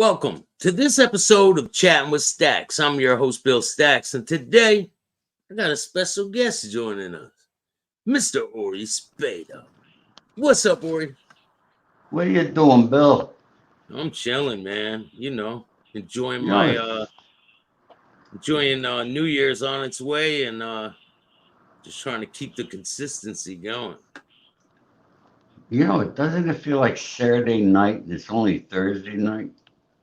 Welcome to this episode of Chattin with Staxx. I'm your host, Bill Staxx, and today I got a special guest joining us, Mr. Ori Spada. What's up, Ori? What are you doing, Bill? I'm chilling, man. Enjoying You know, my enjoying New Year's on its way, and just trying to keep the consistency going. doesn't it feel like Saturday night and it's only Thursday night?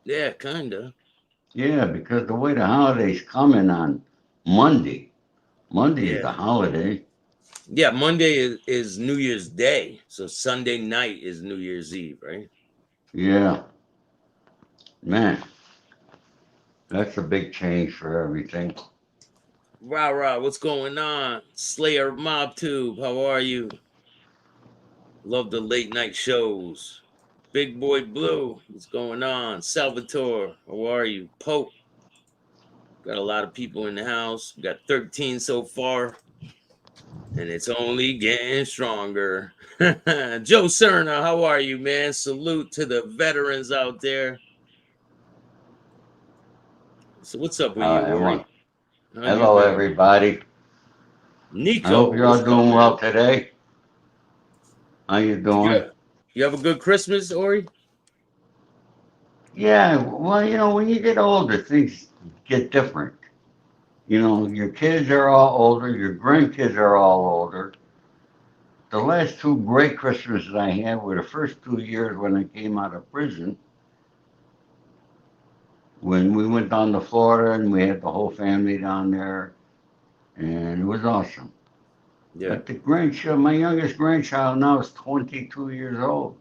Yeah, kinda. Yeah, because the way the holidays coming on Monday. Monday is the Yeah, holiday. yeah. Monday is New Year's Day, so Sunday night is New Year's Eve, right? Yeah, man, that's a big change for everything. Rah rah, what's going on? Slayer Mob Tube, how are you? Love the late night shows. Big Boy Blue, what's going on? Salvatore, how are you? Pope, got a lot of people in the house. We got 13 so far, and it's only getting stronger. Joe Cerna, how are you, man? Salute to the veterans out there. So what's up with you, Everyone. Ori? How you Hello, been? everybody. I hope Nico, you're all what's up, doing well man? today. How you Did doing? you have a good Christmas, Ori? Yeah, well, when you get older, things get different. Your kids are all older, your grandkids are all older. The last two great Christmases I had were the first 2 years when I came out of prison, when we went down to Florida and we had the whole family down there, and it was awesome. Yeah. But the grandchild, my youngest grandchild now is 22 years old,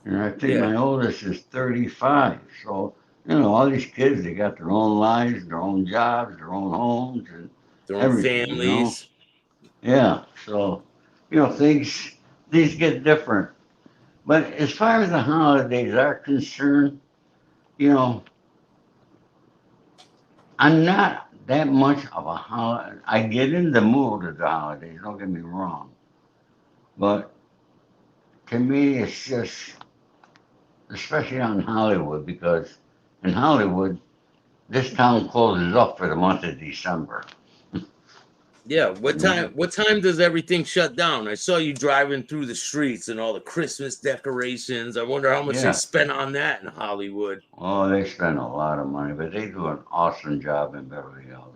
and I think Yeah. my oldest is 35. So, all these kids, they got their own lives, their own jobs, their own homes, and Their own everything. families. Yeah, so, things get different. But as far as the holidays are concerned, you know, I'm not that much of a holiday. I get in the mood of the holidays, don't get me wrong. But to me, it's just, especially on Hollywood, because in Hollywood, this town closes up for the month of December. Yeah, You know, what time does everything shut down? I saw you driving through the streets and all the Christmas decorations. I wonder how much they yeah. spent on that in Hollywood. Oh, they spend a lot of money, but they do an awesome job in Beverly Hills.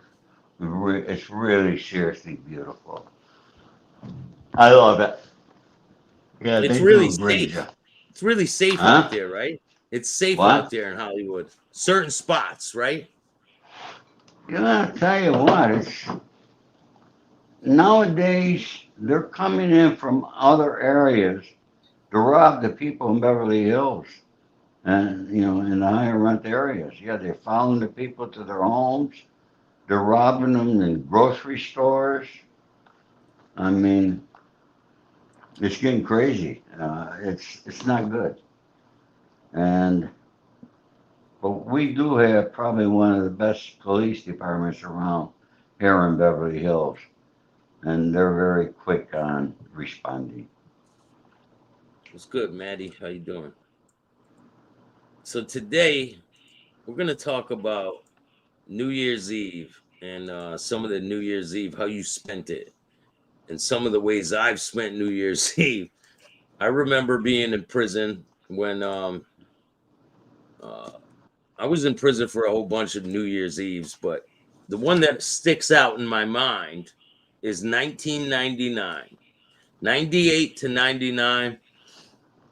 It's really seriously beautiful. I love it. Yeah, It's they do really a great safe. job. It's really safe out Huh? there, right? It's safe out What? there in Hollywood. Certain spots, right? I tell you what, it's nowadays they're coming in from other areas to rob the people in Beverly Hills and in the higher rent areas. Yeah, they're following the people to their homes. They're robbing them in grocery stores. I mean, it's getting crazy. It's not good. And but we do have probably one of the best police departments around here in Beverly Hills, and they're very quick on responding. What's good, Maddie? How you doing? So today we're gonna talk about New Year's Eve and some of the New Year's Eve, how you spent it, and some of the ways I've spent New Year's Eve. I remember being in prison when uh, I was in prison for a whole bunch of New Year's Eves, but the one that sticks out in my mind is 1999. 98 to 99.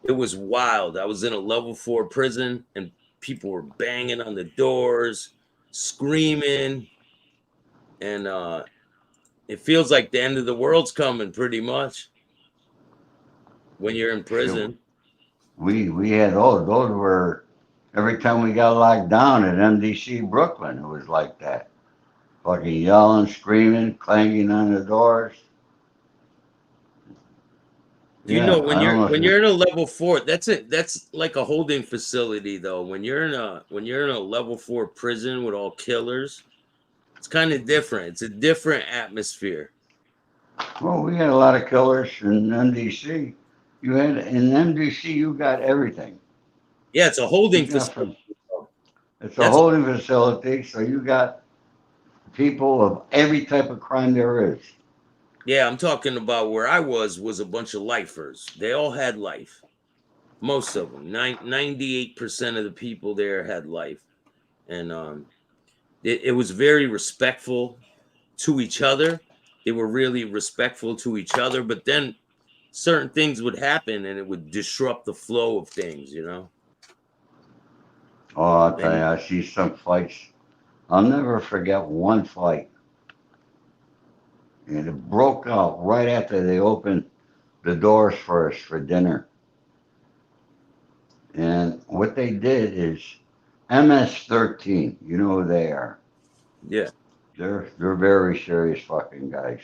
It was wild. I was in a level 4 prison and people were banging on the doors, screaming, and it feels like the end of the world's coming pretty much when you're in So prison. we had those were every time we got locked down at MDC Brooklyn, it was like that. Fucking yelling, screaming, clanging on the doors. You know, Yeah, I don't know if when you. you're in a level 4, that's it. That's like a holding facility though. When you're in a level 4 prison with all killers, it's kind of different. It's a different atmosphere. Well, we had a lot of killers in MDC. You had in MDC, you got everything. Yeah, it's a You holding got facility. from it's a That's holding facility, so you got people of every type of crime there is. yeah. I'm talking about where I was a bunch of lifers. They all had life. Most of them, 98% of the people there had life, and it was very respectful to each other. They were really respectful to each other, but then certain things would happen and it would disrupt the flow of things, you know. Oh, I'll tell you, And I see some fights. I'll never forget one fight, and it broke out right after they opened the doors for us for dinner. And what they did is MS-13. You know who they are. yeah, They're very serious fucking guys.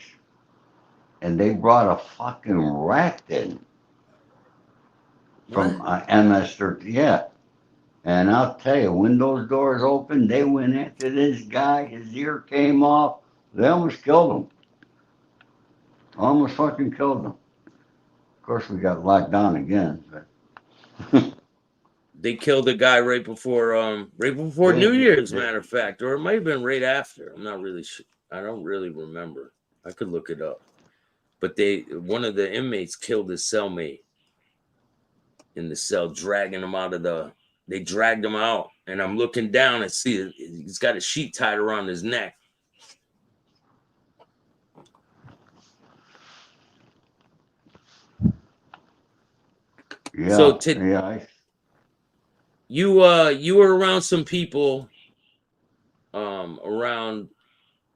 And they brought a fucking rat in from what? MS-13. Yeah. And I'll tell you, when those doors opened, they went after this guy. His ear came off. They almost killed him. Almost fucking killed him. Of course, we got locked down again. But They killed a guy right before they, New Year's, they, matter of fact, or it might have been right after. I'm not really sure. I don't really remember. I could look it up. But one of the inmates killed his cellmate in the cell, dragging him out of the. They dragged him out, and I'm looking down and see he's got a sheet tied around his neck. So yeah, to yeah. you were around some people around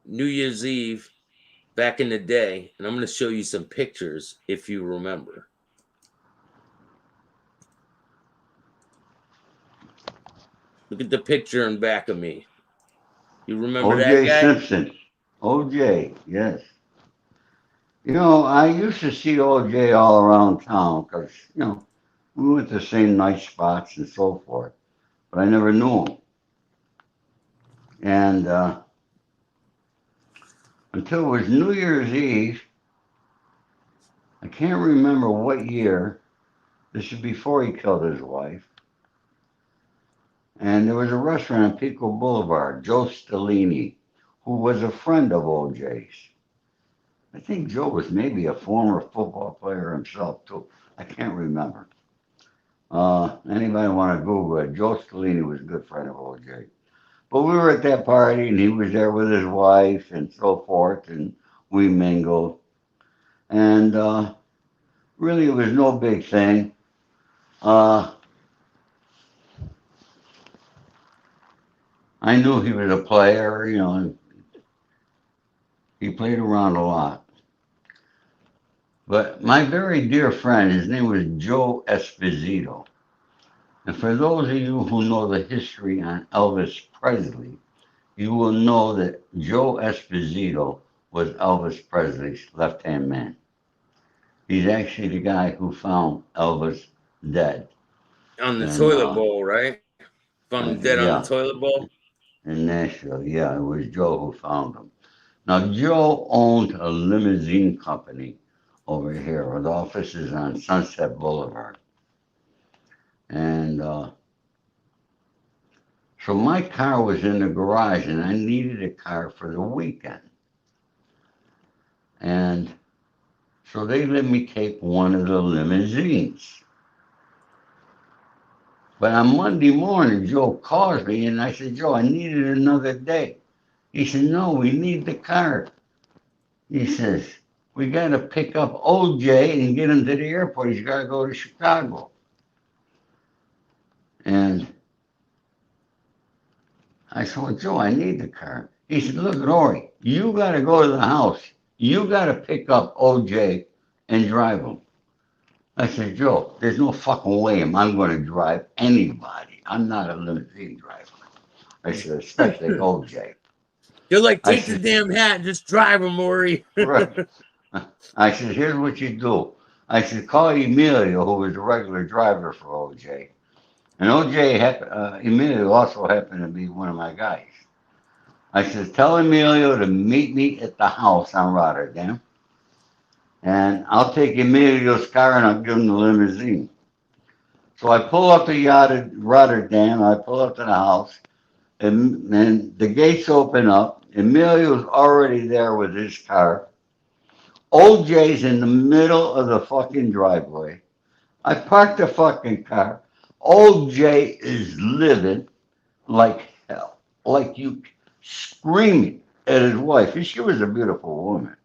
New Year's Eve back in the day, and I'm going to show you some pictures if you remember. Look at the picture in back of me. You remember that O.J. guy? Simpson. O.J., yes. You know, I used to see O.J. all around town because, we went to the same night spots and so forth, but I never knew him. And until it was New Year's Eve, I can't remember what year. This is before he killed his wife. And there was a restaurant on Pico Boulevard, Joe Stellini, who was a friend of O.J.'s. I think Joe was maybe a former football player himself, too. I can't remember. Anybody want to Google it? Joe Stellini was a good friend of O.J. But we were at that party, and he was there with his wife and so forth, and we mingled. And really, it was no big thing. Uh, I knew he was a player, and he played around a lot. But my very dear friend, his name was Joe Esposito. And for those of you who know the history on Elvis Presley, you will know that Joe Esposito was Elvis Presley's left hand man. He's actually the guy who found Elvis dead. On the And toilet bowl, right? Found him dead on the yeah, toilet bowl. in Nashville. Yeah, it was Joe who found him. Now, Joe owned a limousine company over here with offices on Sunset Boulevard. And so my car was in the garage and I needed a car for the weekend. And so they let me take one of the limousines. But on Monday morning, Joe calls me and I said, Joe, I needed another day. He said, no, we need the car. He says, we got to pick up OJ and get him to the airport. He's got to go to Chicago. And I said, well, Joe, I need the car. He said, look, Rory, you got to go to the house. You got to pick up OJ and drive him. I said, Joe, there's no fucking way I'm going to drive anybody. I'm not a limousine driver. I said, especially OJ. You're like, I take the said, damn hat and just drive him, Maury. right. I said, here's what you do. I said, call Emilio, who was a regular driver for OJ. And Emilio also happened to be one of my guys. I said, tell Emilio to meet me at the house on Rotterdam. And I'll take Emilio's car and I'll give him the limousine. So I pull up to Rotterdam. I pull up to the house, and the gates open up. Emilio's already there with his car. OJ's in the middle of the fucking driveway. I parked the fucking car. OJ is living like hell, like you screaming at his wife. And she was a beautiful woman.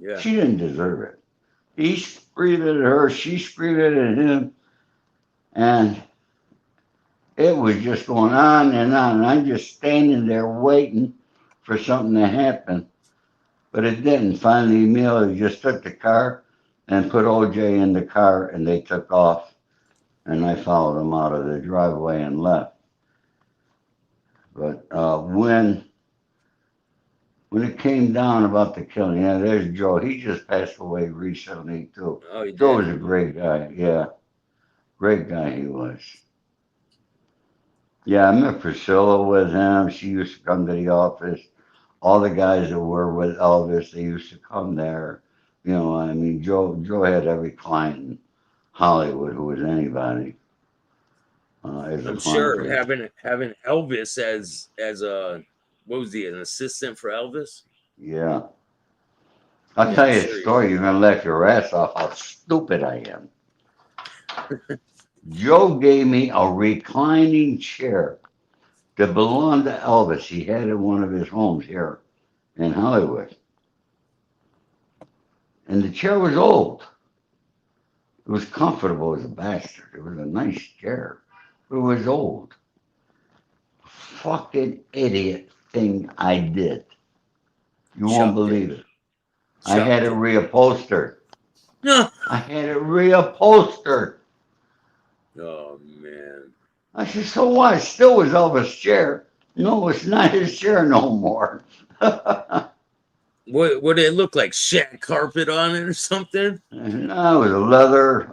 Yeah. She didn't deserve it. He screamed at her, she screamed at him, and it was just going on and on. And I'm just standing there waiting for something to happen. But it didn't. Finally, Emilio just took the car and put OJ in the car, and they took off. And I followed them out of the driveway and left. But when it came down about the killing, yeah, there's Joe. He just passed away recently too. Oh, you Joe did? was a great guy. Yeah, great guy he was. Yeah, I met Priscilla with him. She used to come to the office. All the guys that were with Elvis, they used to come there. You know, I mean, Joe had every client in Hollywood who was anybody as a I'm client sure there. having Elvis as a what was he, an assistant for Elvis? Yeah. I'll Yeah, I'm tell you a sure he story. was. You're going to laugh your ass off how stupid I am. Joe gave me a reclining chair that belonged to Elvis. He had it in one of his homes here in Hollywood. And the chair was old. It was comfortable as a bastard. It was a nice chair. It was old. Fucking idiot thing I did. You won't Chucked it. believe it. I had Chucked it it. reupholstered. No. I had it reupholstered. Oh man. I said, so what? It still was Elvis' chair. No, it's not his chair no more. No, What did it look like? Shag carpet on it or something? it was a leather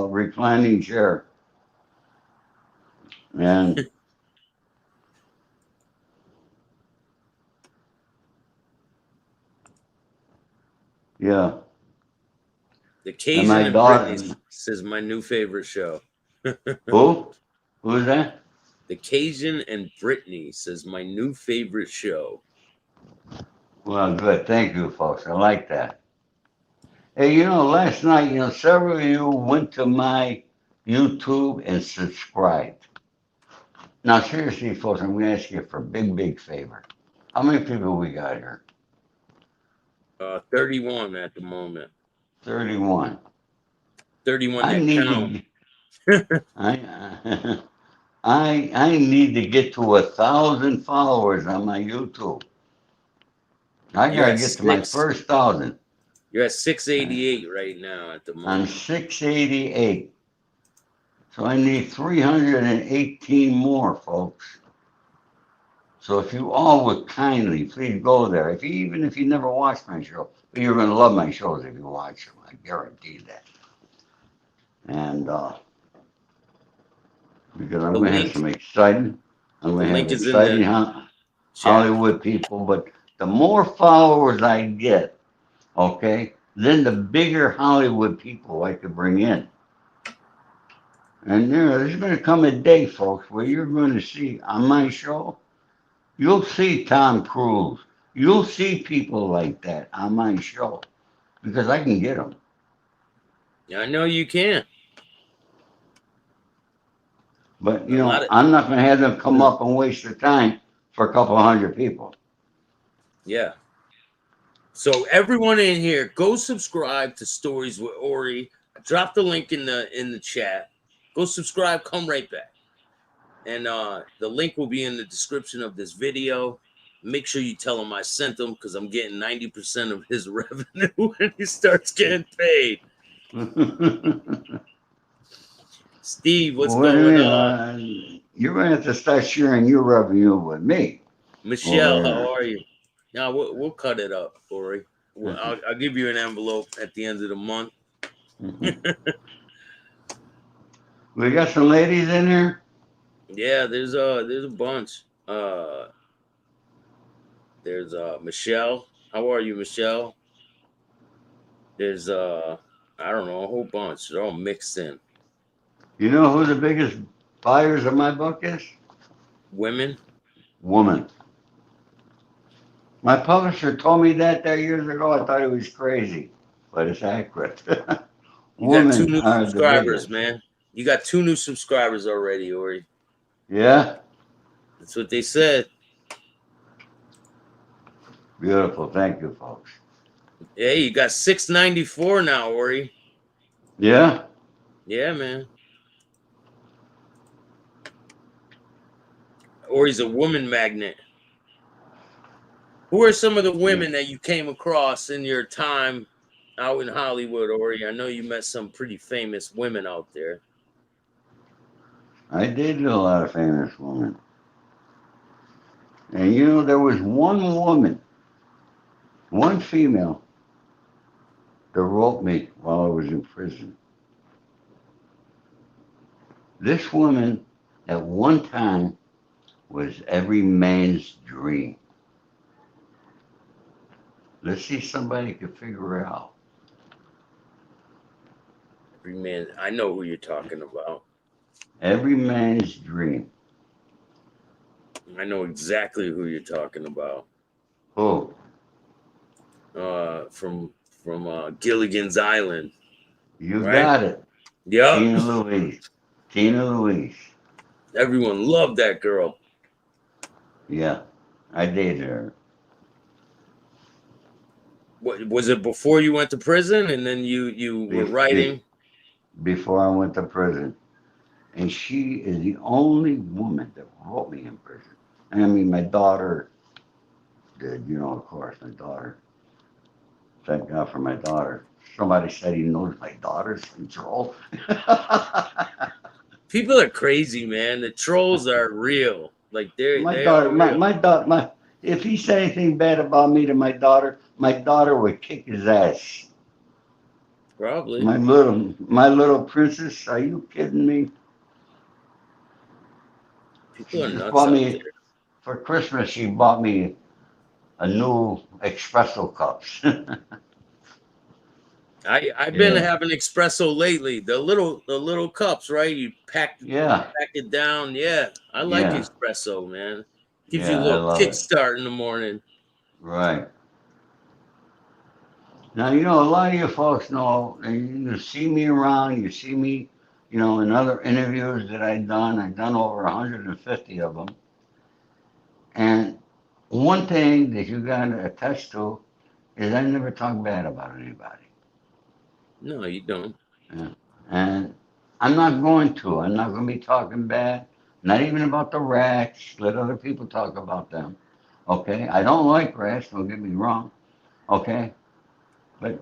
reclining chair. And yeah, The and Cajun my and Brittany daughter, says my new favorite show. who? Who's that? The Cajun and Brittany says my new favorite show. Well, good. Thank you, folks. I like that. Hey, last night, several of you went to my YouTube and subscribed. Now, seriously, folks, I'm going to ask you for a big, big favor. How many people we got here? 31 at the moment. 31. 31 I that need count. to, I, I need to get to 1,000 followers on my YouTube. I You're got to at get to my six. first 1,000. You're at 688 right now at the I'm moment. 688. So I need 318 more, folks. So if you all would kindly please go there, even if you never watched my show, but you're going to love my shows if you watch them. I guarantee that. And because I'm The going to have link, some exciting, I'm the going to have link is in exciting the chat. Hollywood people. But the more followers I get, okay, then the bigger Hollywood people I could bring in. And there's going to come a day, folks, where you're going to see on my show, you'll see Tom Cruise. You'll see people like that on my show because I can get them. I know you can. But, A lot of I'm not going to have them come up and waste their time for a couple hundred people. yeah. So everyone in here, go subscribe to Stories with Ori. I dropped the link in the chat. Go subscribe. Come right back. And the link will be in the description of this video. Make sure you tell him I sent him because I'm getting 90% of his revenue when he starts getting paid. Steve, what's What do you going mean? on? You're going to have to start sharing your revenue with me Michelle, how over are you? Now we'll cut it up, Corey. here. I'll give you an envelope at the end of the month. We got some ladies in here. Yeah, there's a bunch. There's Michelle. How are you, Michelle? There's I don't know, a whole bunch. They're all mixed in. You know who the biggest buyers of my book is? Women. Woman. My publisher told me that there years ago. I thought it was crazy, but it's accurate. You got two Women new are the subscribers, biggest. man. You got two new subscribers already, Ori. Yeah, That's what they said. beautiful. Thank you, folks. Yeah, you got 694 now, Ori. Yeah, Yeah, man. Ori's a woman magnet. Who are some of the yeah. women that you came across in your time out in Hollywood, Ori? I know you met some pretty famous women out there. I did know a lot of famous women, and you know there was one woman, one female, that wrote me while I was in prison. This woman, at one time, was every man's dream. Let's see if somebody can figure it out. Every man, I know who you're talking about. Every man's dream. I know exactly who you're talking about. Oh, From Gilligan's Island, you right? got it. Yup. Tina Louise. Tina Louise. Everyone loved that girl. Yeah, I dated her. What was it before you went to prison, and then you were Bef- be- writing? before I went to prison. And she is the only woman that wrote me in prison. And I mean, my daughter did, of course, my daughter. Thank God for my daughter. Somebody said he knows my daughter's control. People are crazy, man. The trolls are real. Like my they daughter, are my, real. my daughter, if he said anything bad about me to my daughter would kick his ass. Probably. My little princess, are you kidding me? People She are just nuts bought out me, there. for Christmas, she bought me a new espresso cups. I've been Yeah, having espresso lately. The little cups, right? You yeah, pack it down. Yeah, I like yeah, espresso, man. Gives you a yeah, I little love it. kickstart in the morning. Right. Now, a lot of you folks know, and you see me around, you see me, in other interviews that I've done over 150 of them. And one thing that you got to attest to is I never talk bad about anybody. No, you don't. Yeah. And I'm not going to. I'm not going to be talking bad, not even about the rats. Let other people talk about them. Okay? I don't like rats, don't get me wrong. Okay? But,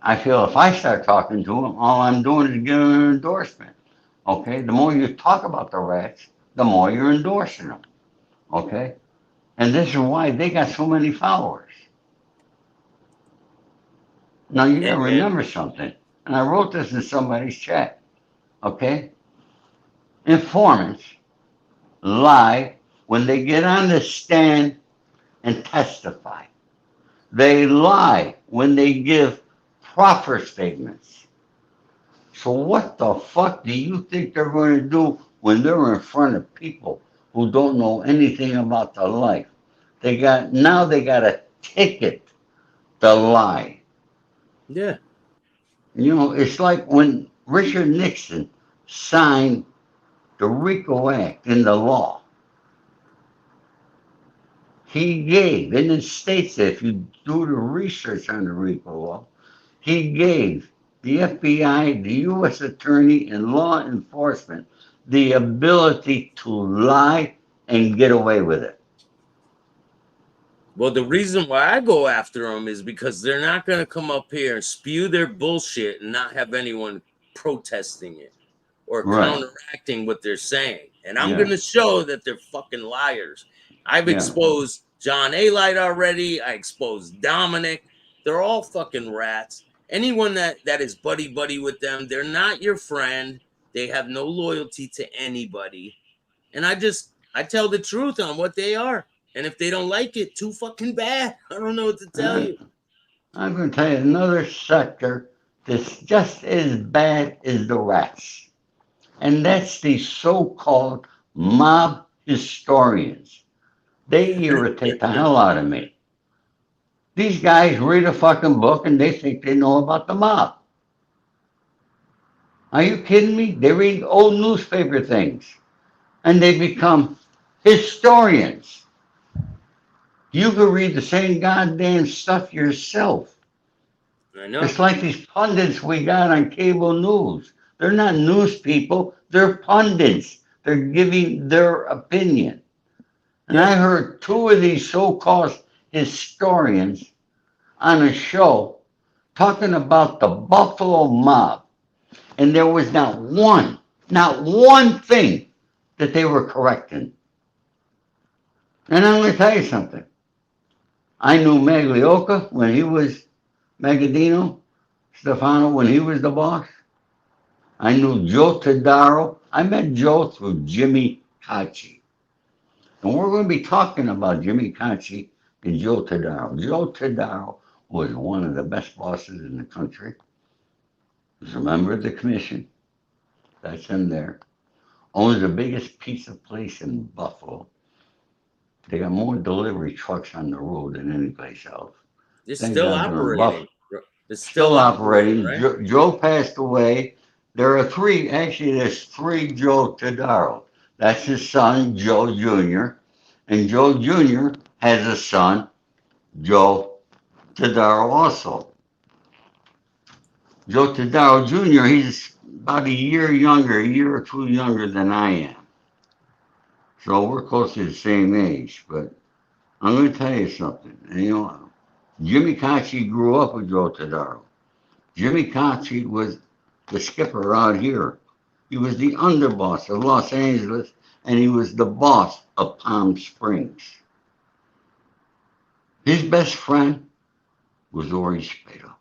I feel if I start talking to them, all I'm doing is giving them an endorsement. Okay? The more you talk about the rats, the more you're endorsing them. Okay? And this is why they got so many followers. Now, you got Hey, to man. remember something. And I wrote this in somebody's chat. Okay? Informants lie when they get on the stand and testify. They lie when they give proffer statements. So what the fuck do you think they're going to do when they're in front of people who don't know anything about the life? They got a ticket to lie. Yeah. It's like when Richard Nixon signed the RICO Act into law. He gave, and it states that if you do the research on the RICO law, he gave the FBI, the U.S. Attorney, and law enforcement the ability to lie and get away with it. Well, the reason why I go after them is because they're not going to come up here and spew their bullshit and not have anyone protesting it or Right. counteracting what they're saying. And I'm going Yeah. to show that they're fucking liars. I've Yeah. exposed John A. Light already. I exposed Dominic. They're all fucking rats. Anyone that is buddy buddy with them, they're not your friend. They have no loyalty to anybody. And I tell the truth on what they are. And if they don't like it, too fucking bad. I don't know what to tell And you. I'm going to tell you another sector that's just as bad as the rats. And that's the so called mob historians. They irritate the hell out of me. These guys read a fucking book and they think they know about the mob. Are you kidding me? They read old newspaper things and they become historians. You could read the same goddamn stuff yourself. I know. It's like these pundits we got on cable news. They're not news people, they're pundits. They're giving their opinion. And Yeah. I heard two of these so called historians on a show talking about the Buffalo mob. And there was not one thing that they were correcting. And I'm going to tell you something. I knew Maglioka when he was Magadino, Stefano when he was the boss. I knew Joe Tadaro. I met Joe through Jimmy Cacci. And we're going to be talking about Jimmy Cacci and Joe Tadaro. Joe Tadaro was one of the best bosses in the country. He was a member of the commission. That's him there. Owns the biggest pizza place in Buffalo. They got more delivery trucks on the road than any place else. It's Thank still God they're in operating. Buffalo. It's still Still operating, operating. right? Joe passed away. There are three, actually, there's three Joe Tadaro. That's his son, Joe Jr., and Joe Jr. has a son, Joe Tadaro also. Joe Tadaro Jr., he's about a year or two younger than I am. So we're close to the same age. But I'm going to tell you something. Jimmy Cacci grew up with Joe Tadaro. Jimmy Cacci was the skipper out here. He was the underboss of Los Angeles, and he was the boss of Palm Springs. His best friend was Ori Spado.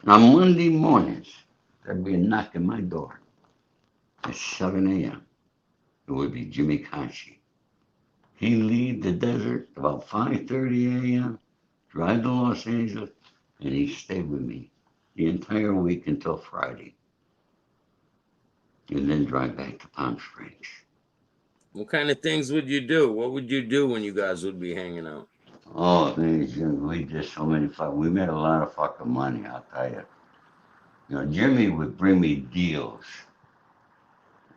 On Monday mornings, there'd be a knock at my door at 7 a.m. It would be Jimmy Cacci. He'd leave the desert about 5:30 a.m., drive to Los Angeles, and he'd stay with me the entire week until Friday, and then drive back to Palm Springs. What kind of things would you do? What would you do when you guys would be hanging out? Oh, man, Jim, we did so many fuck. We made a lot of fucking money, I'll tell you. Jimmy would bring me deals,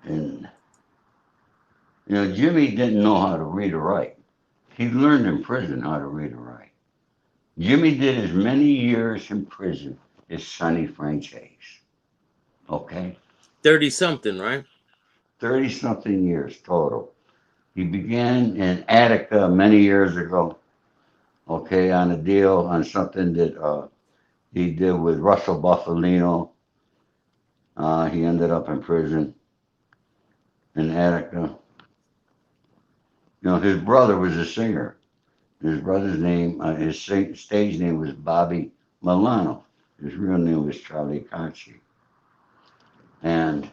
and Jimmy didn't know how to read or write. He learned in prison how to read or write. Jimmy did as many years in prison as Sonny Franchise. Okay, 30 something, right? 30 something years total. He began in Attica many years ago. Okay, on a deal on something that he did with Russell Buffalino. He ended up in prison in Attica. His brother was a singer. His brother's name, his stage name was Bobby Milano. His real name was Charlie Conchi. And,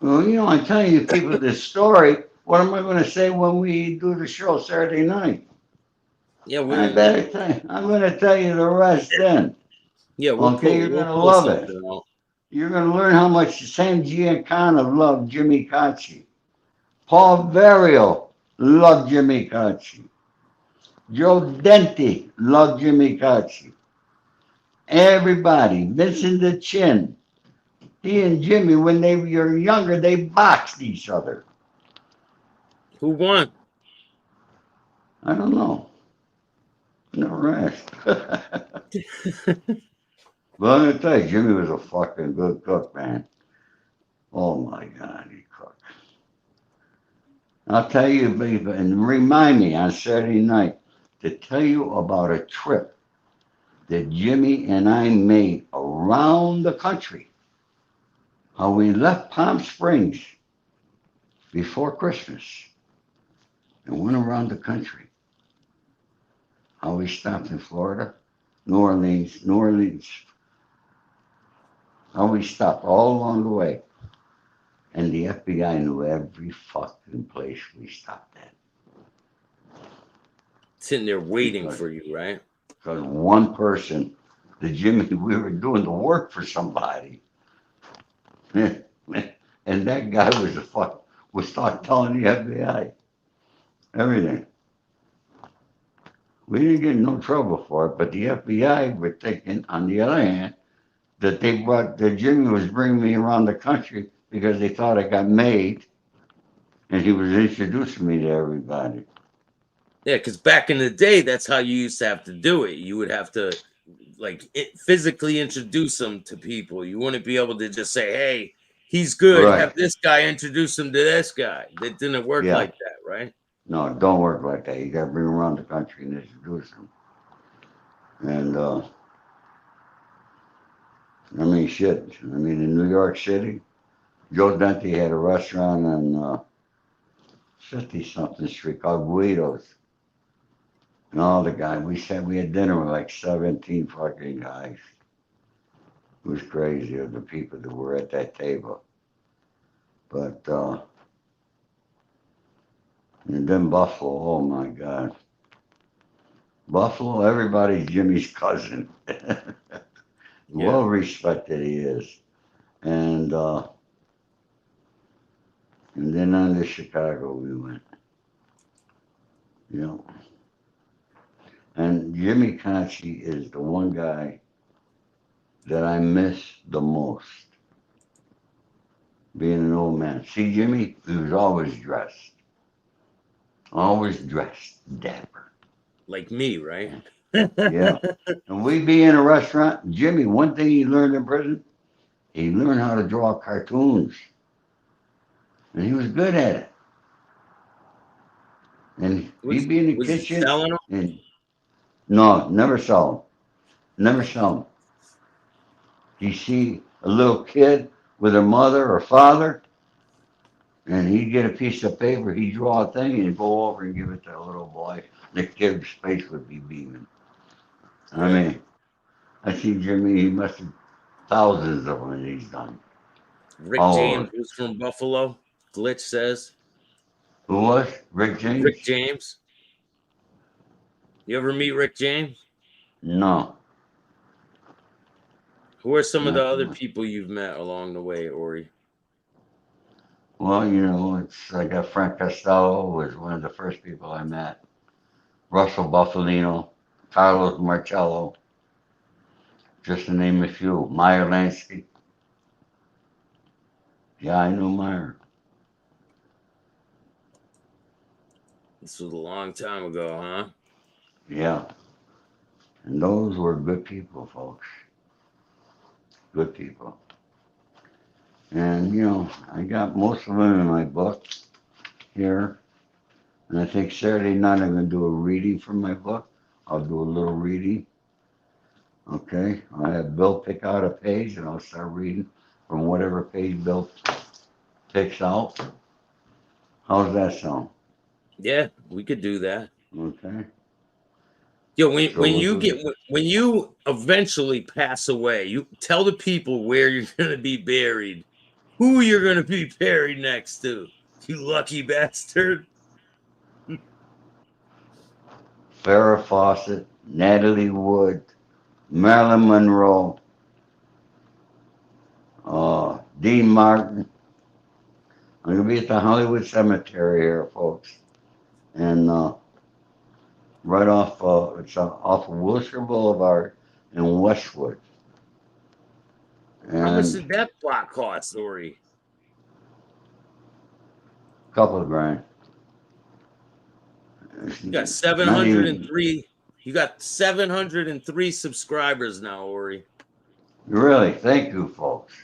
well, I'm telling you people this story. What am I going to say when we do the show Saturday night? Yeah, I we're better tell you. I'm going to tell you the rest then. yeah, Okay, you're we'll going to pull love it. something out. You're going to learn how much Sam Giancana loved Jimmy Cacci. Paul Vario loved Jimmy Cacci. Joe Denti loved Jimmy Cacci. Everybody, Vincent the Chin. He and Jimmy, when they were younger, they boxed each other. Who won? I don't know. Never asked. But I'm going to tell you, Jimmy was a fucking good cook, man. Oh my God, he cooked. I'll tell you, and remind me on Saturday night to tell you about a trip that Jimmy and I made around the country. How we left Palm Springs before Christmas and went around the country. How we stopped in Florida, New Orleans. How we stopped all along the way. And the FBI knew every fucking place we stopped at. Sitting there waiting Because, for you, right? because one person the Jimmy, we were doing the work for somebody. And that guy was was start telling the FBI everything. We didn't get in no trouble for it, but the FBI were thinking, on the other hand, that Jimmy was bringing me around the country because they thought I got made, and he was introducing me to everybody. Yeah, because back in the day, that's how you used to have to do it. You would have to physically introduce them to people. You wouldn't be able to just say, "Hey, he's good. Have Right. this guy introduce him to this guy." That didn't work Yeah. like that, right? No, it don't work like that. You got to bring them around the country and introduce them. And I mean, shit. I mean, in New York City, Joe Dante had a restaurant on 50 something street called Guido's. And all the guys, we had dinner with like 17 fucking guys. It was crazy of the people that were at that table. But, and then Buffalo, oh my God. Buffalo, everybody's Jimmy's cousin. Yeah. Well respected he is. And, uh, and then on to Chicago we went. You know. And Jimmy Conchi is the one guy that I miss the most, being an old man. See, Jimmy, he was always dressed dapper. Like me, right? Yeah. And we'd be in a restaurant. Jimmy, one thing he learned in prison, he learned how to draw cartoons. And he was good at it. And was he'd be in the was he kitchen selling them? and no, never saw him. Never saw him. You see a little kid with a mother or father, and he'd get a piece of paper, he'd draw a thing, and he'd go over and give it to the little boy. The kid's face would be beaming. I Really? mean, I see Jimmy, he must have thousands of them that he's done Rick all James over. was from Buffalo. Glitch says Who was? Rick Rick James? James. You ever meet Rick James? No, Who are some of the not other too. people you've met along the way, Ori? Well, it's I got Frank Costello was one of the first people I met. Russell Buffalino, Carlos Marcello, just to name a few. Meyer Lansky. Yeah, I know Meyer. This was a long time ago, huh? Yeah, and those were good people, folks. Good people. And, I got most of them in my book here. And I think Saturday night I'm going to do a reading from my book. I'll do a little reading. Okay. I have Bill pick out a page and I'll start reading from whatever page Bill picks out. How's that sound? Yeah, we could do that. Okay. Yo, when So when we'll you do get that. when you eventually pass away, you tell the people where you're gonna be buried, who you're gonna be buried next to. You lucky bastard. Farrah Fawcett, Natalie Wood, Marilyn Monroe, Dean Martin. I'm going to be at the Hollywood Cemetery here, folks. And right off, it's off of Wilshire Boulevard in Westwood. How much And did that block cost, Ori? a couple of grand. You got It's not even, 703. You got 703 subscribers now, Ori. really, thank you, folks.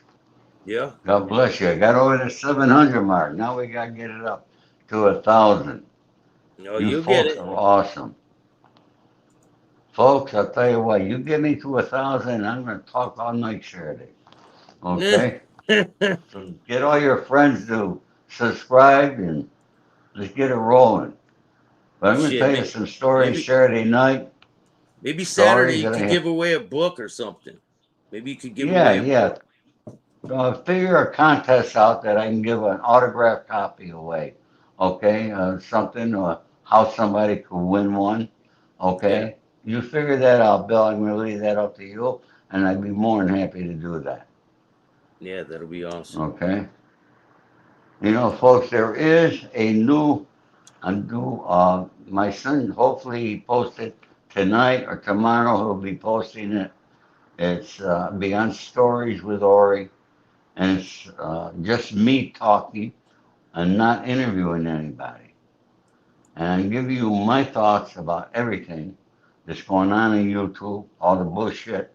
Yeah. God bless you. I got over the 700 mark. Now we got to get it up to 1,000. No, You you'll get folks it. are awesome. Folks, I'll tell you what, you get me to 1,000, I'm going to talk all night Saturday. Okay? So get all your friends to subscribe and let's get it rolling. But I'm going to Shit, tell you some stories maybe Saturday night. maybe Saturday Stories you that I could have. give away a book or something. Maybe you could give Yeah, away a yeah. book. Figure a contest out that I can give an autographed copy away. Okay? Something, how somebody could win one. Yeah. Okay? you figure that out, Bill. I'm going to leave that up to you, and I'd be more than happy to do that. Yeah, that'll be awesome. Okay. Folks, there is my son, hopefully he posted tonight or tomorrow. He'll be posting it. It's Beyond Stories with Ori, and it's just me talking and not interviewing anybody. And I give you my thoughts about everything that's going on in YouTube, all the bullshit,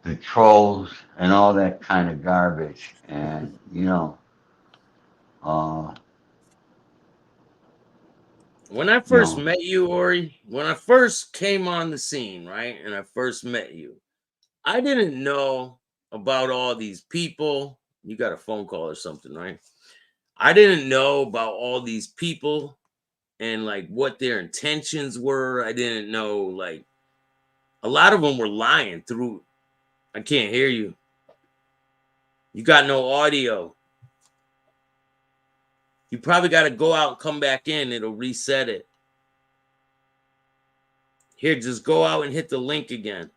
the trolls, and all that kind of garbage. And uh, When I you first know, met you, Ori, when I first came on the scene, right, and I first met you, I didn't know about all these people. You got a phone call or something, right? I didn't know about all these people and like what their intentions were. I didn't know, like, a lot of them were lying through. I can't hear you. You got no audio. You probably got to go out and come back in. It'll reset it. Here, just go out and hit the link again.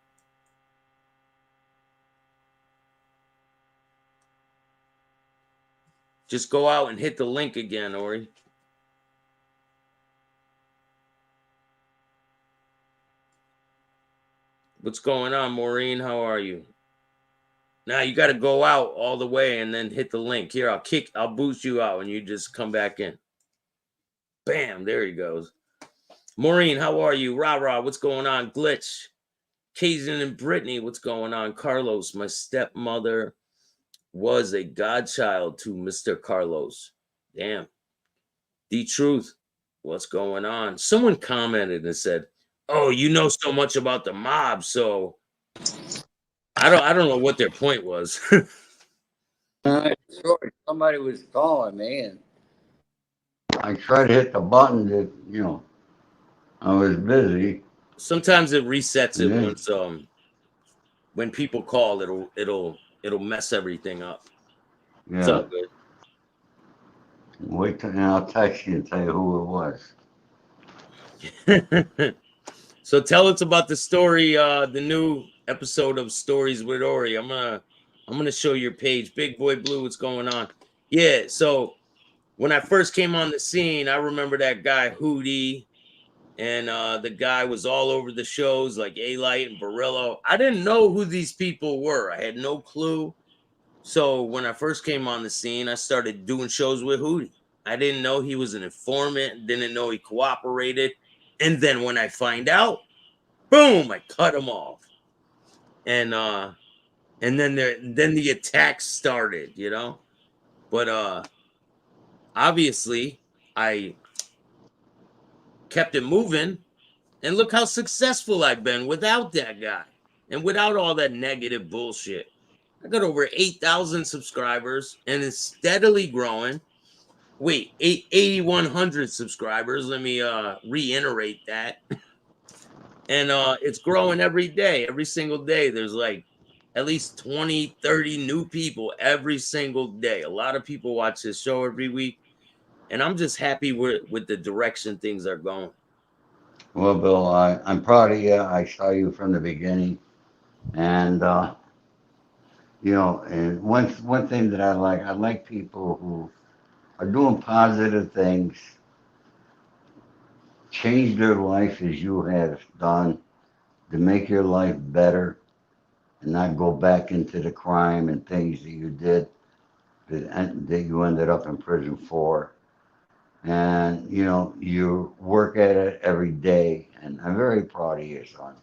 Just go out and hit the link again, Ori. What's going on, Maureen? How are you? Now you got to go out all the way and then hit the link. Here, I'll boost you out and you just come back in. Bam, there he goes. Maureen, how are you? Rah rah, what's going on? Glitch. Kazan and Brittany, what's going on? Carlos, my stepmother was a godchild to Mr. Carlos. Damn. The truth. What's going on? Someone commented and said, "Oh, you know so much about the mob, so I don't know what their point was." Sure, somebody was calling me, and I tried to hit the button that I was busy, Sometimes it resets and it then once when people call, it'll mess everything up. It's yeah, all good. wait till and I'll text you and tell you who it was. So tell us about the story, the new episode of Stories with Ori. I'm gonna show your page. Big Boy Blue, what's going on? Yeah, so when I first came on the scene, I remember that guy Hootie, and the guy was all over the shows like A Light and Barillo. I didn't know who these people were. I had no clue. So when I first came on the scene, I started doing shows with Hootie. I didn't know he was an informant, didn't know he cooperated. And then when I find out, boom, I cut him off. And then the attack started. But obviously I kept it moving, and look how successful I've been without that guy and without all that negative bullshit. I got over 8,000 subscribers and it's steadily growing. Wait, 8,100 subscribers. Let me reiterate that. And it's growing every day. Every single day there's like at least 20, 30 new people every single day. A lot of people watch this show every week, and I'm just happy with the direction things are going. Well, Bill, I'm proud of you. I saw you from the beginning, and and one thing that I like people who are doing positive things, change their life as you have done to make your life better and not go back into the crime and things that you did that you ended up in prison for. And you work at it every day, and I'm very proud of you, son.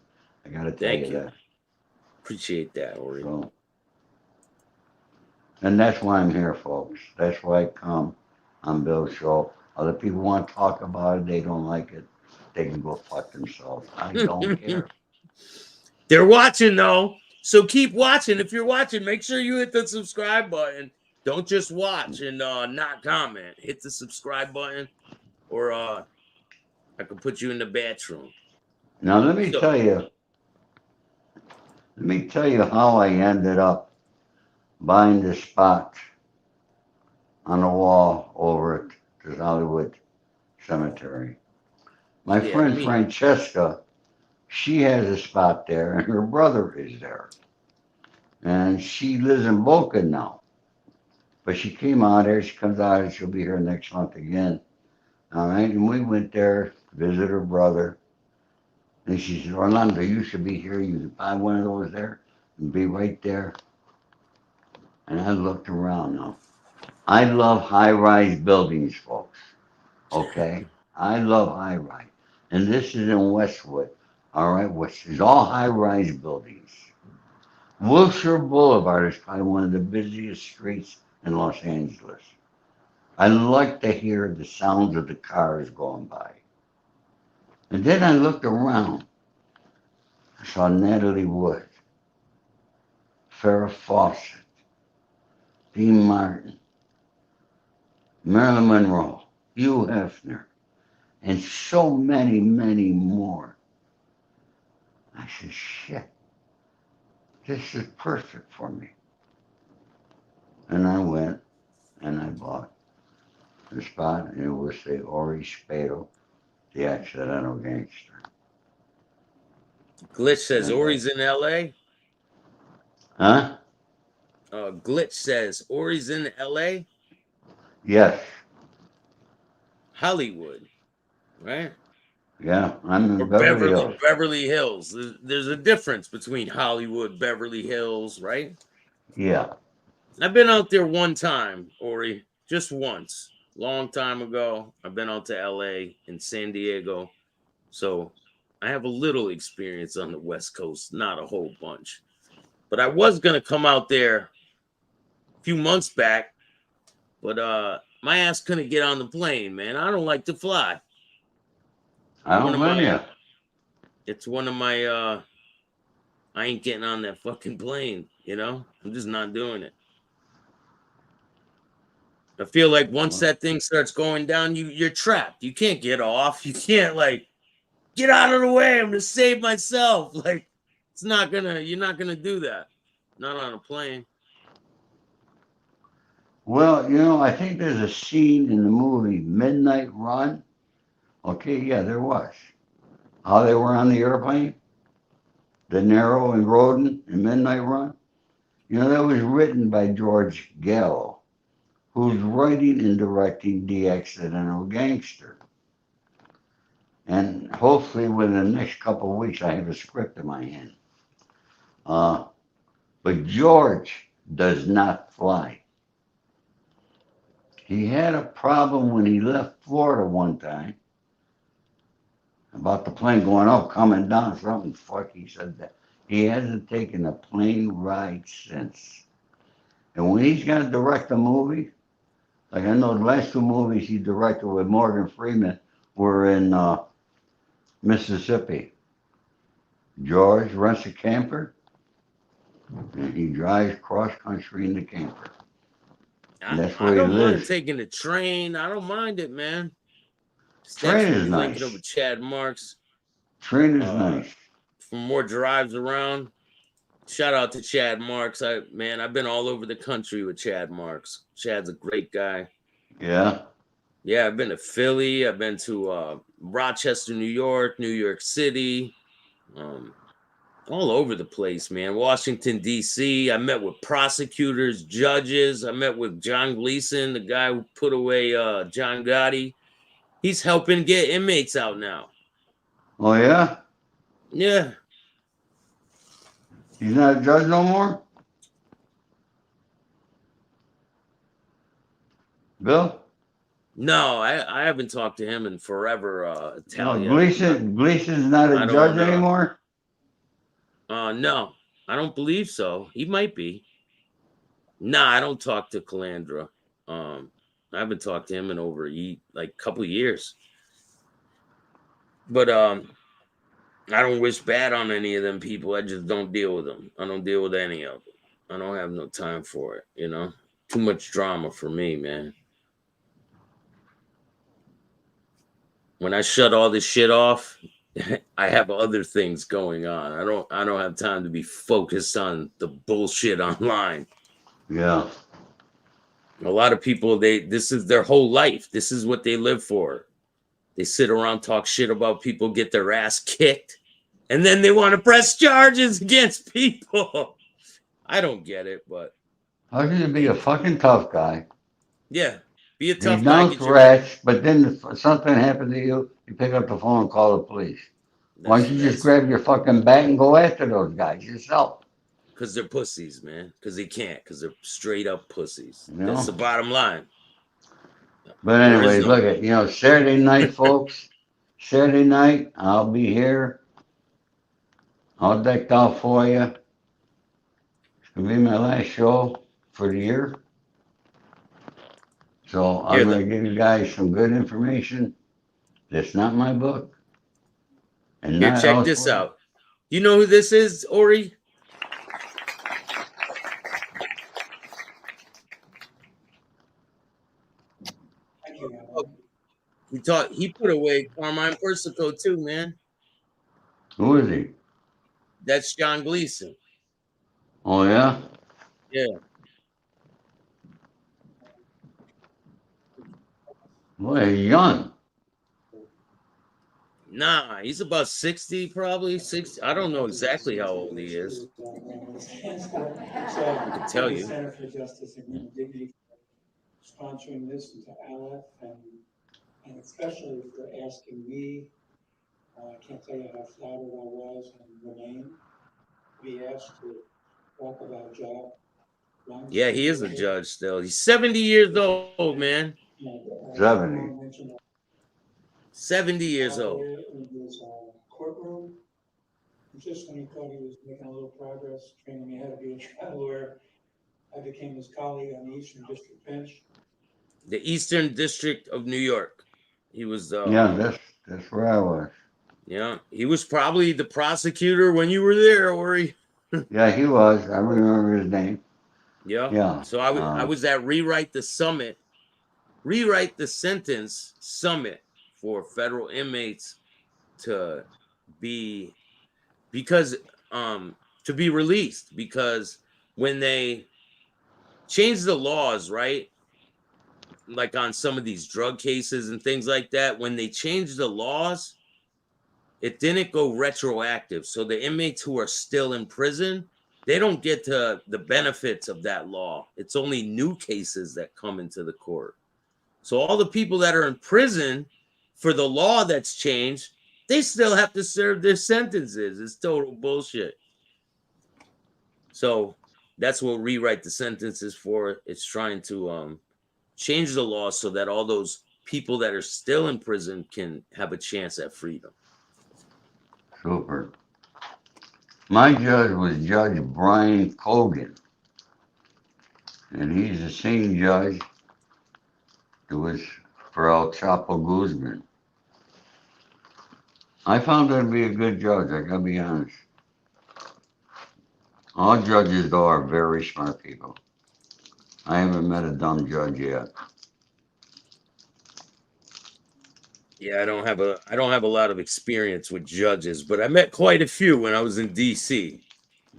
I got to tell you Thank you. that. Appreciate that, Ori. So, and that's why I'm here, folks. That's why I come on Bill's show. Other people want to talk about it, they don't like it. They can go fuck themselves. I don't care. They're watching though. So keep watching. If you're watching, make sure you hit the subscribe button. Don't just watch and not comment. Hit the subscribe button, or I can put you in the bathroom. Now So let me tell you how I ended up buying this spot on the wall over at the Hollywood Cemetery. My yeah, let friend me Francesca She has a spot there, and her brother is there. And she lives in Boca now. But she came out here. She comes out, and she'll be here next month again. All right. And we went there, visit her brother. And she said, Orlando, you should be here. You could buy one of those there and be right there. And I looked around now. I love high-rise buildings, folks. Okay? I love high-rise. And this is in Westwood, all right, which is all high-rise buildings. Wilshire Boulevard is probably one of the busiest streets in Los Angeles. I like to hear the sounds of the cars going by. And then I looked around. I saw Natalie Wood, Farrah Fawcett, Dean Martin, Marilyn Monroe, Hugh Hefner, and so many, many more. I said, shit, this is perfect for me. And I went and I bought the spot, and it was the Ori Spado, the accidental gangster. Glitch says And, Ori's in LA. huh? Glitch says Ori's in LA. Yes. Hollywood, right? Yeah, I'm Or in Beverly Hills. Beverly Hills. There's a difference between Hollywood, Beverly Hills, right? Yeah. I've been out there one time, Ori, just once, long time ago. I've been out to LA and San Diego. So I have a little experience on the West Coast, not a whole bunch. But I was gonna come out there a few months back, but my ass couldn't get on the plane, man. I don't like to fly. I One don't of blame my you. it's one of my I ain't getting on that fucking plane, you know? I'm just not doing it. I feel like once that thing starts going down, you're trapped. You can't get off. You can't like get out of the way. I'm gonna save myself. Like you're not gonna do that. Not on a plane. Well, I think there's a scene in the movie Midnight Run. Okay, yeah, there was. How they were on the airplane, De Niro and Grodin in Midnight Run. That was written by George Gallo, who's writing and directing The Accidental Gangster. And hopefully within the next couple of weeks, I have a script in my hand. But George does not fly. He had a problem when he left Florida one time about the plane going up, coming down, something fuck. He said that he hasn't taken a plane ride since. And when he's going to direct a movie, like I know the last two movies he directed with Morgan Freeman were in Mississippi. George rents a camper and he drives cross country in the camper. And that's I where he don't mind lives. taking the train. I don't mind it, man. Train Staxx will is be linking up nice. with Chad Marks Train is nice. for more drives around. Shout out to Chad Marks. I've been all over the country with Chad Marks. Chad's a great guy. Yeah. Yeah, I've been to Philly. I've been to Rochester, New York City, all over the place, man. Washington, D.C. I met with prosecutors, judges. I met with John Gleason, the guy who put away John Gotti. He's helping get inmates out now. Oh, yeah? Yeah. He's not a judge no more? Bill? No, I haven't talked to him in forever, No, Talia. Gleason's not a I judge don't anymore? no, I don't believe so. He might be. Nah, I don't talk to Calandra. I haven't talked to him in over like a couple of years. But I don't wish bad on any of them people. I just don't deal with them. I don't deal with any of them. I don't have no time for it, Too much drama for me, man. When I shut all this shit off, I have other things going on. I don't have time to be focused on the bullshit online. Yeah. A lot of people, this is their whole life. This is what they live for. They sit around, talk shit about people, get their ass kicked. And then they want to press charges against people. I don't get it, but How can you be a fucking tough guy? yeah, be a He's tough guy. no Get your money. threats, but then if something happened to you, you pick up the phone and call the police. Why don't you just That's grab your fucking bat and go after those guys yourself? because they're pussies, man. Because they can't. Because they're straight up pussies. You That's the know? bottom line. But There is anyways, no. look at, Saturday night, folks. Saturday night, I'll be here. All decked out for you. It's gonna be my last show for the year. So Here, I'm gonna give you guys some good information. That's not my book and here. not Check this elsewhere. out. You know who this is, Ori? He put away Carmine Persico too, man. Who is he? That's John Gleason. Oh yeah? Yeah. Boy, he's young. Nah, he's about 60, probably 60. I don't know exactly how old he is. I can tell you. Center for Justice and Dignity sponsoring this, and to Aleph, and especially for asking me. I can't tell you how flattered I was and remain to be asked to talk about job. Yeah, he is a judge still. He's 70 years old, man. 70. 70 years old. In his courtroom, just when he thought he was making a little progress, training me how to be a trial lawyer, I became his colleague on the Eastern District bench. The Eastern District of New York. He was Yeah, that's where I was. yeah, he was probably the prosecutor when you were there, Ori. Yeah, he was. I remember his name. Yeah. Yeah. So I was at Rewrite the Sentence Summit for federal inmates to be to be released, because when they changed the laws, right? Like on some of these drug cases and things like that, when they changed the laws, it didn't go retroactive. So the inmates who are still in prison, they don't get to the benefits of that law. It's only new cases that come into the court. So all the people that are in prison for the law that's changed, they still have to serve their sentences. It's total bullshit. So that's what Rewrite the Sentence is for. It's trying to change the law so that all those people that are still in prison can have a chance at freedom. Super. My judge was Judge Brian Cogan. And he's the same judge that was for El Chapo Guzman. I found him to be a good judge, I gotta be honest. All judges, though, are very smart people. I haven't met a dumb judge yet. Yeah, I don't have a lot of experience with judges, but I met quite a few when I was in DC.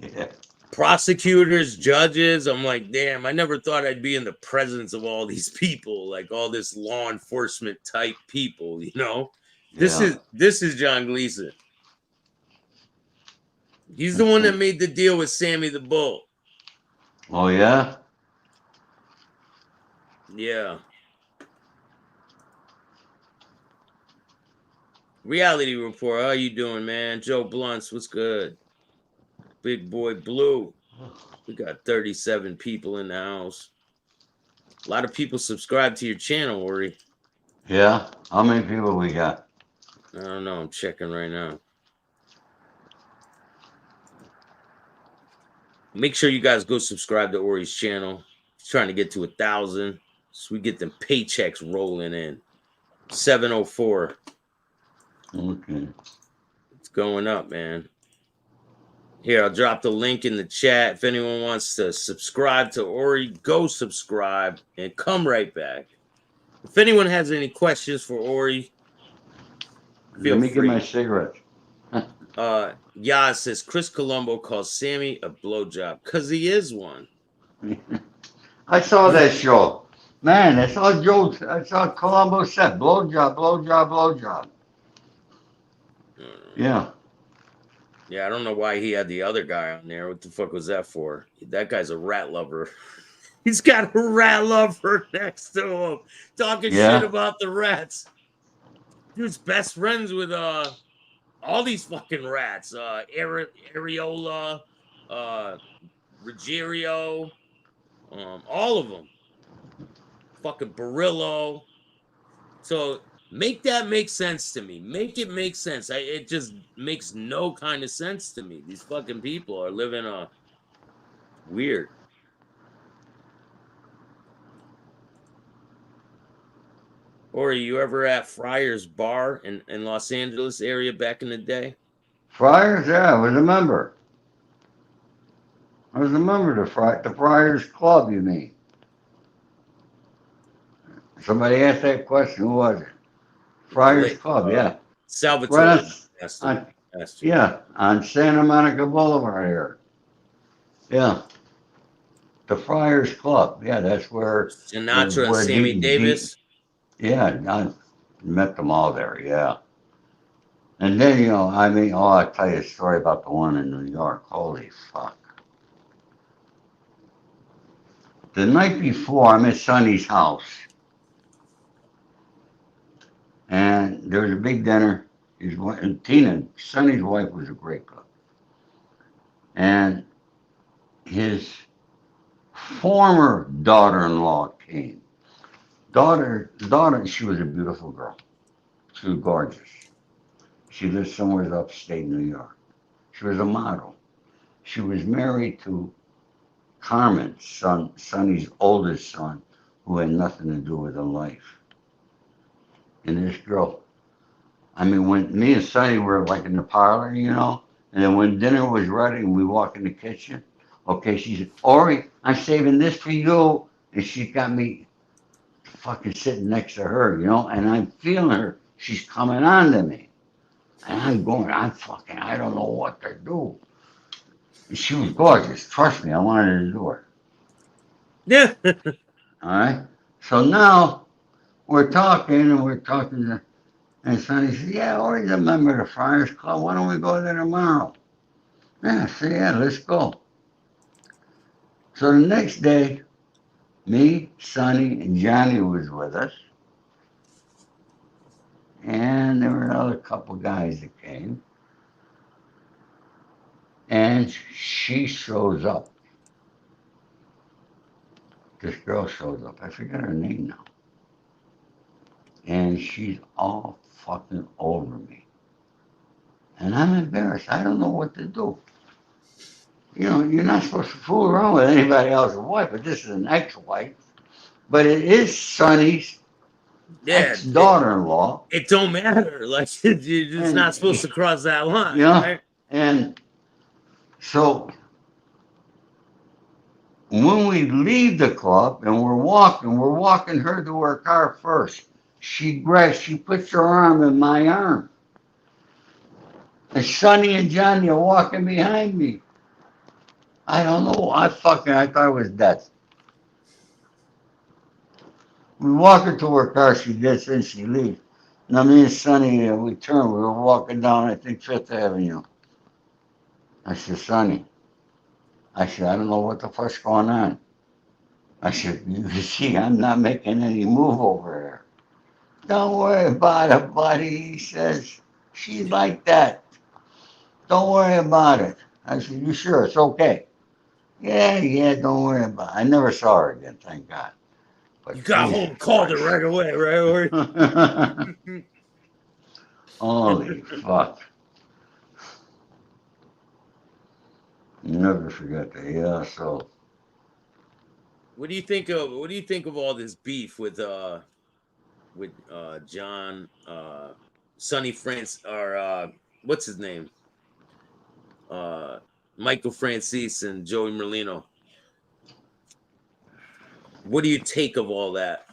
Yeah. Prosecutors, judges, I'm like, damn, I never thought I'd be in the presence of all these people, like all this law enforcement type people, you know? This is John Gleason. He's the one that made the deal with Sammy the Bull. Oh, yeah? Yeah. Reality Report, how you doing, man? Joe Blunts, what's good? Big Boy Blue. We got 37 people in the house. A lot of people subscribe to your channel, Ori. Yeah? How many people we got? I don't know. I'm checking right now. Make sure you guys go subscribe to Ori's channel. He's trying to get to 1,000 so we get them paychecks rolling in. 704. Okay. It's going up, man. Here, I'll drop the link in the chat. If anyone wants to subscribe to Ori, go subscribe and come right back. If anyone has any questions for Ori, feel Let me free. get my cigarettes. Yaz says Chris Colombo calls Sammy a blowjob because he is one. I saw that show. Man, I saw Columbo said blowjob, blowjob, blowjob. Yeah. Yeah, I don't know why he had the other guy on there. What the fuck was that for? That guy's a rat lover. He's got a rat lover next to him, talking shit Yeah. about the rats. Dude's best friends with all these fucking rats. Areola, uh, Ruggiero, all of them. Fucking Barillo. So make that make sense to me. Make it make sense. It just makes no kind of sense to me. These fucking people are living weird. Or are you ever at Friar's Bar in Los Angeles area back in the day? Friars, yeah, I was a member. I was a member of the Friars Club, you mean? Somebody asked that question. Who was it? Friars Blake, Club, yeah. Right Salvatore asked him. on, Asked you. yeah, on Santa Monica Boulevard here. Yeah, the Friars Club. Yeah, that's Sinatra and Sammy Davis. yeah, I met them all there. Yeah, and then I mean, oh, I'll tell you a story about the one in New York. Holy fuck! The night before, I'm at Sonny's house, and there was a big dinner. And Tina, Sonny's wife, was a great cook, and his former daughter-in-law came. Daughter, she was a beautiful girl. She was gorgeous. She lived somewhere upstate New York. She was a model. She was married to Carmen's son, Sonny's oldest son, who had nothing to do with her life. And this girl, I mean, when me and Sonny were like in the parlor, and then when dinner was ready and we walk in the kitchen, okay, she said, Ori, I'm saving this for you. And she got me fucking sitting next to her, and I'm feeling her. She's coming on to me. And I don't know what to do. And she was gorgeous. Trust me, I wanted to do her. Yeah. All right. So now we're talking and we're talking. And Sonny said, yeah, Ori's a member of the Friars Club. Why don't we go there tomorrow? Yeah, I said, yeah, let's go. So the next day, me, Sonny, and Johnny was with us. And there were another couple guys that came. And she shows up. This girl shows up. I forget her name now. And she's all fucking over me. And I'm embarrassed. I don't know what to do. You're not supposed to fool around with anybody else's wife, but this is an ex-wife. But it is Sonny's Yeah. ex-daughter-in-law. It don't matter. Like you're just And, not supposed to cross that line, you know, right? and so when we leave the club and we're walking her to her car first. She puts her arm in my arm. And Sonny and Johnny are walking behind me. I don't know. I thought it was dead. We walk her to her car. She gets in. She leaves. Now me and Sonny, we turn. We were walking down, I think, Fifth Avenue. I said, Sonny. I said, I don't know what the fuck's going on. I said, you see, I'm not making any move over there. Don't worry about it, buddy. He says, she's like that. Don't worry about it. I said, you sure it's okay? Yeah, don't worry about it. I never saw her again, thank God. But You got home and called it right away, right? Holy fuck. Never forget that. Yeah, so What do you think of all this beef with John Sonny France or what's his name? Uh Michael Francis and Joey Merlino. What do you take of all that?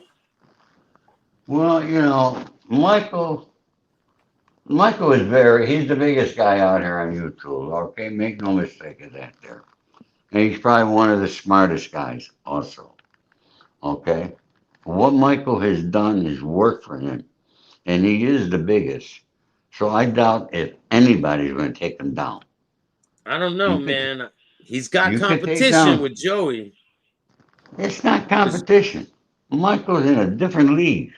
well, Michael is he's the biggest guy out here on YouTube, okay? Make no mistake of that there. And he's probably one of the smartest guys also, okay? What Michael has done is work for him, and he is the biggest. So I doubt if anybody's going to take him down. I don't know, You could man. He's got you could take competition down. with Joey. It's not 'Cause competition. Michael's in a different league.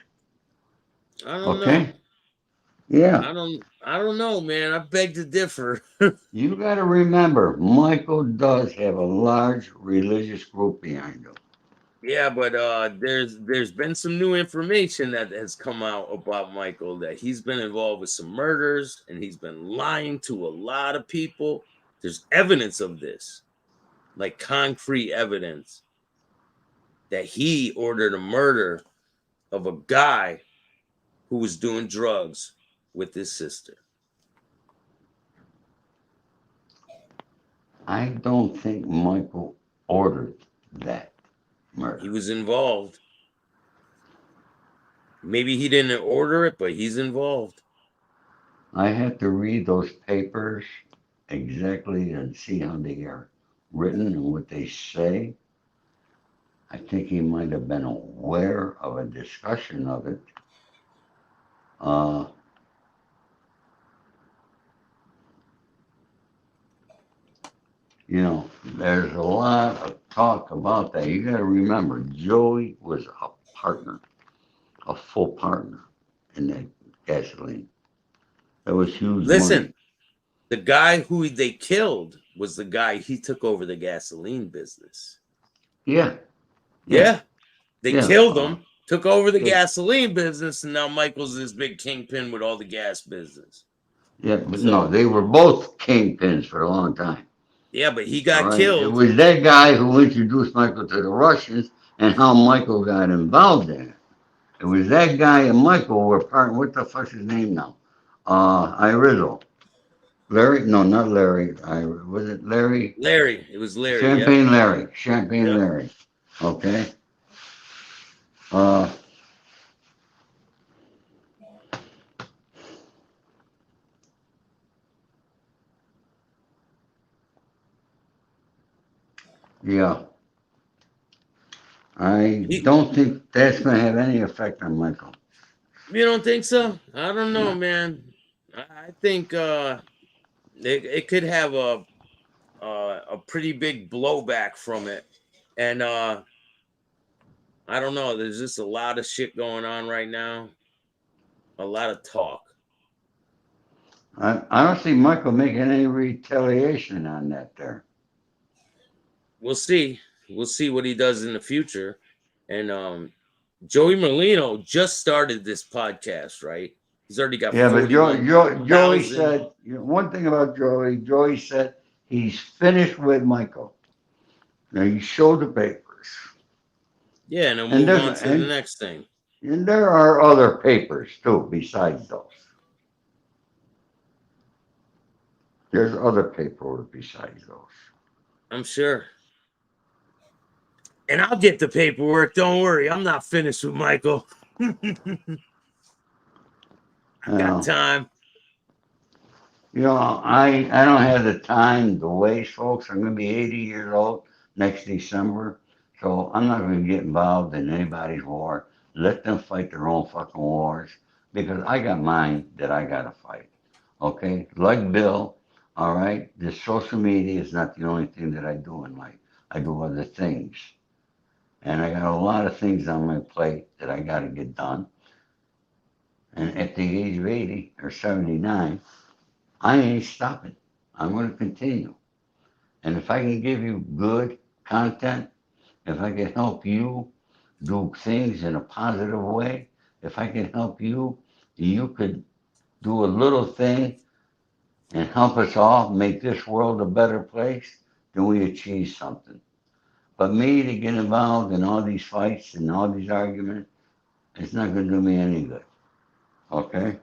I don't know. Okay? Yeah. I don't know, man. I beg to differ. You got to remember, Michael does have a large religious group behind him. Yeah, but there's been some new information that has come out about Michael, that he's been involved with some murders and he's been lying to a lot of people. There's evidence of this, like concrete evidence that he ordered a murder of a guy who was doing drugs with his sister. I don't think Michael ordered that He murder. was involved. Maybe he didn't order it, but he's involved. I had to read those papers exactly and see how they are written and what they say. I think he might have been aware of a discussion of it. Uh, there's a lot of talk about that. You got to remember, Joey was a partner, a full partner in that gasoline. That was huge Listen, money. the guy who they killed was the guy he took over the gasoline business. Yeah, yeah, Yeah, they yeah. killed him, took over the Yeah, gasoline business, and now Michael's this big kingpin with all the gas business. yeah, but no, So they were both kingpins for a long time. yeah, but he All got right. It killed. was that guy who introduced Michael to the Russians and how Michael got involved in it. It was that guy and Michael were part. What the fuck's his name now? Irizo. Larry? No, not Larry. Was it Larry? Larry, it was Larry. Yep, Champagne Larry. Champagne yep. Larry. Okay. Uh, yeah. I He, don't think that's going to have any effect on Michael. you don't think so? I don't know, No. man. I think it could have a pretty big blowback from it, and I don't know. There's just a lot of shit going on right now. A lot of talk. I don't see Michael making any retaliation on that there. We'll see. We'll see what he does in the future. And Joey Merlino just started this podcast, right? He's already got Yeah, but Joey 41,000. said, one thing about Joey said he's finished with Michael. Now he showed the papers. Yeah, and he'll And move there's on to the and, next thing. and there are other papers too besides those. There's other paperwork besides those. I'm sure. And I'll get the paperwork. Don't worry. I'm not finished with Michael. I got Now, time. I don't have the time to waste, folks. I'm going to be 80 years old next December, so I'm not going to get involved in anybody's war. Let them fight their own fucking wars because I got mine that I got to fight. Okay? Like Bill, all right? This social media is not the only thing that I do in life. I do other things. And I got a lot of things on my plate that I got to get done. And at the age of 80 or 79, I ain't stopping. I'm going to continue. And if I can give you good content, if I can help you do things in a positive way, if I can help you, you could do a little thing and help us all make this world a better place, then we achieve something. But me to get involved in all these fights and all these arguments, it's not going to do me any good. Okay?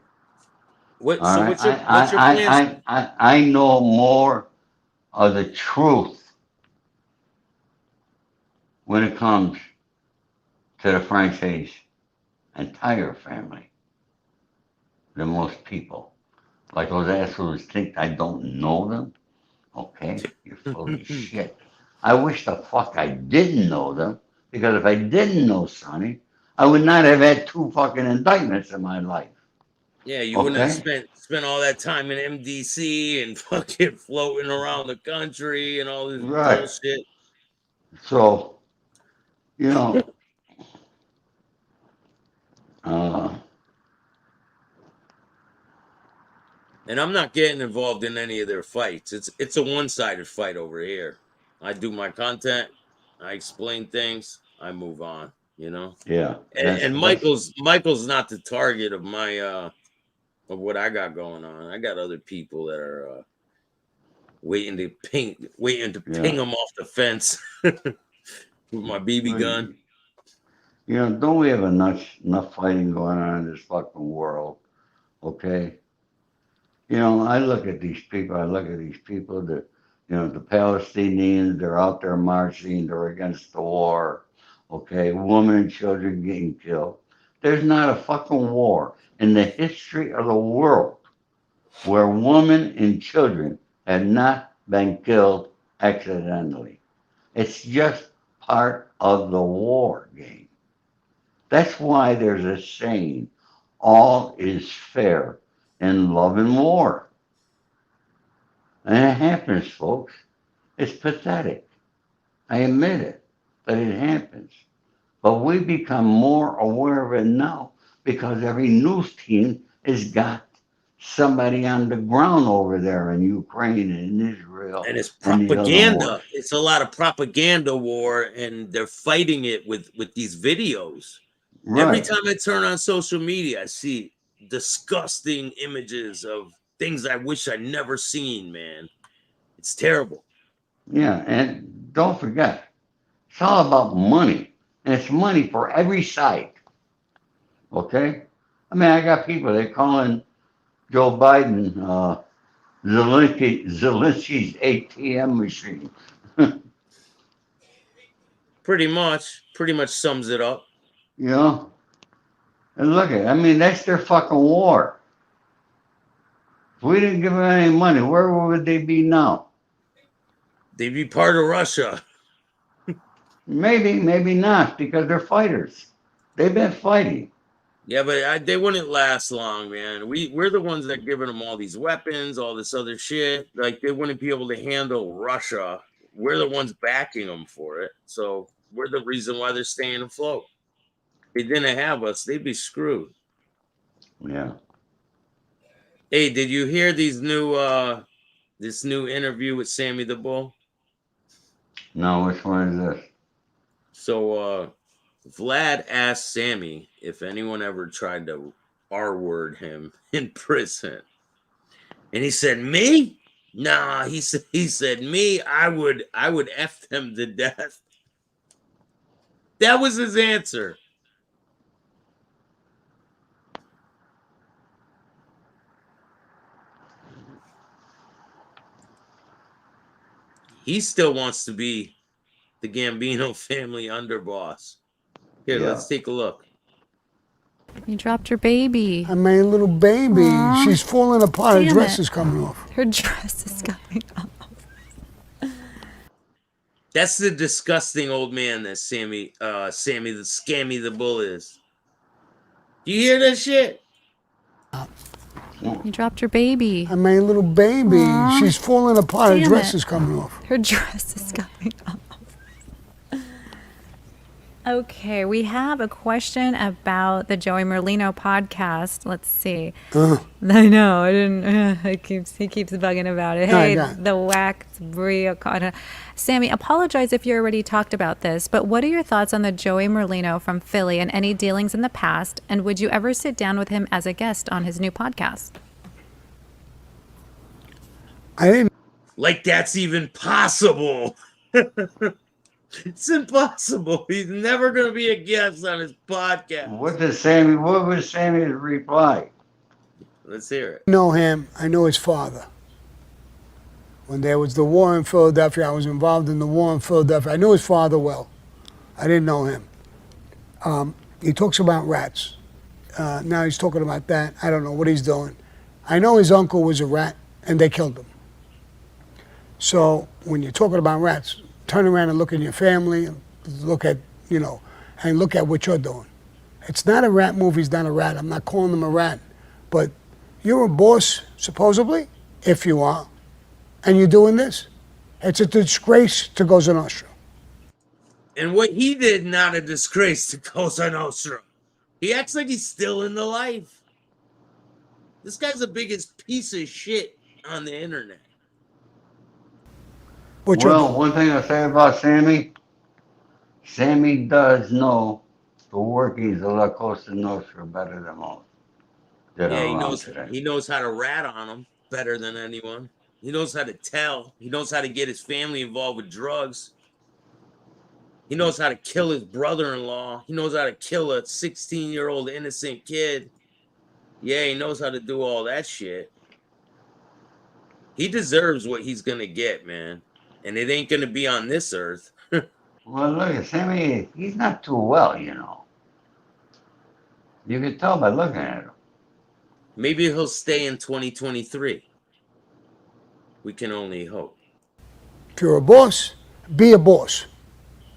What? All So right? what's your plans? I know more of the truth when it comes to the Franchise entire family than most people. Like those assholes think I don't know them. Okay, you're full of shit. I wish the fuck I didn't know them because if I didn't know Sonny, I would not have had two fucking indictments in my life. Yeah, you wouldn't have Okay? spent all that time in MDC and fucking floating around the country and all this Right. bullshit. So, you know, uh, And I'm not getting involved in any of their fights. It's a one-sided fight over here. I do my content, I explain things, I move on, you know. yeah, And that's Michael's not the target of my of what I got going on. I got other people that are waiting to ping yeah. them off the fence with my BB Well, gun. don't we have enough fighting going on in this fucking world? Okay. I look at these people. I look at these people that, the Palestinians. They're out there marching. They're against the war. Okay, women and children getting killed. There's not a fucking war in the history of the world where women and children had not been killed accidentally. It's just part of the war game. That's why there's a saying, all is fair in love and war. And it happens, folks. It's pathetic. I admit it, but it happens. But we become more aware of it now because every news team has got somebody on the ground over there in Ukraine and in Israel And it's and these other wars. propaganda. It's a lot of propaganda war, and they're fighting it with these videos. Every Right. time I turn on social media, I see disgusting images of things I wish I'd never seen, man. It's terrible. Yeah. And don't forget, it's all about money. And it's money for every side. Okay? I mean, I got people, they calling Joe Biden Zelensky's ATM machine. Pretty much sums it up. You know? And look at it. I mean, that's their fucking war. If we didn't give them any money, where would they be now? They'd be part of Russia. Maybe, maybe not, because they're fighters. They've been fighting. Yeah, but they wouldn't last long, man. We're the ones that giving them all these weapons, all this other shit. Like they wouldn't be able to handle Russia. We're the ones backing them for it. So we're the reason why they're staying afloat. If they didn't have us, they'd be screwed. Yeah. Hey, did you hear this new interview with Sammy the Bull? Now, which one is this? So Vlad asked Sammy if anyone ever tried to R-word him in prison. And he said, "Me? Nah," he said, "Me, I would F them to death." That was his answer. He still wants to be the Gambino family underboss. Here, Yeah. let's take a look. You dropped your baby. I made a little baby. Aw. She's falling apart. Her Damn dress it. is coming off. Her dress is coming off. That's the disgusting old man that Sammy the Scammy the Bull is. Do you hear that shit? You dropped your baby. I made a little baby. Aw. She's falling apart. Her Damn dress it. is coming off. Her dress is coming off. Okay, we have a question about the Joey Merlino podcast. Let's see. I know, I didn't. He keeps bugging about it. No, I Hey, got it. the wax brio. Sammy, apologize if you already talked about this, but what are your thoughts on the Joey Merlino from Philly and any dealings in the past? And would you ever sit down with him as a guest on his new podcast? I didn't. Like that's even possible. It's impossible. He's never going to be a guest on his podcast. What was Sammy's reply? Let's hear it. Know him. I know his father. When there was the war in Philadelphia, I was involved in the war in Philadelphia. I knew his father well. I didn't know him. He talks about rats. Now he's talking about that. I don't know what he's doing. I know his uncle was a rat, and they killed him. So when you're talking about rats, turn around and look at your family, and look at, and look at what you're doing. It's not a rat movie, he's not a rat. I'm not calling him a rat. But you're a boss, supposedly, if you are, and you're doing this. It's a disgrace to Cosa Nostra. And what he did, not a disgrace to Cosa Nostra. He acts like he's still in the life. This guy's the biggest piece of shit on the internet. What you're Well, doing. one thing I say about Sammy, Sammy does know the workings of La Cosa Nostra better than most that Yeah, are around today. he knows how to rat on him better than anyone. He knows how to tell. He knows how to get his family involved with drugs. He knows how to kill his brother-in-law. He knows how to kill a 16-year-old innocent kid. Yeah, he knows how to do all that shit. He deserves what he's gonna get, man. And it ain't gonna be on this earth. Well, look at Sammy. He's not too well, you know. You can tell by looking at him. Maybe he'll stay in 2023. We can only hope. If you're a boss, be a boss.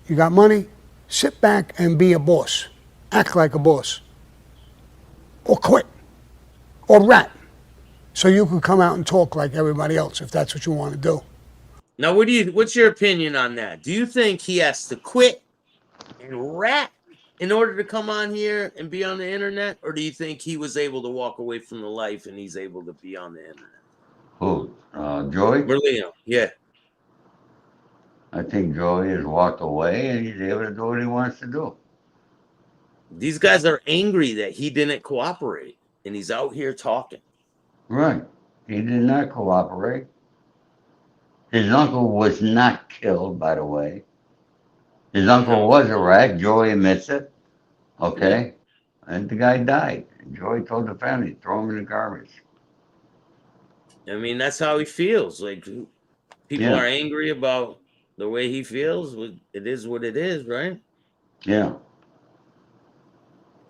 You got money, sit back and be a boss. Act like a boss. Or quit. Or rat. So you can come out and talk like everybody else if that's what you want to do. Now, what's your opinion on that? Do you think he has to quit and rat in order to come on here and be on the internet? Or do you think he was able to walk away from the life and he's able to be on the internet? Who? Joey? Merlino, yeah. I think Joey has walked away and he's able to do what he wants to do. These guys are angry that he didn't cooperate and he's out here talking. Right. He did not cooperate. His uncle was not killed, by the way. His uncle was a rat. Joey admits it. Okay. And the guy died. And Joey told the family, throw him in the garbage. I mean, that's how he feels. Like, people Yeah. are angry about the way he feels. It is what it is, right? Yeah.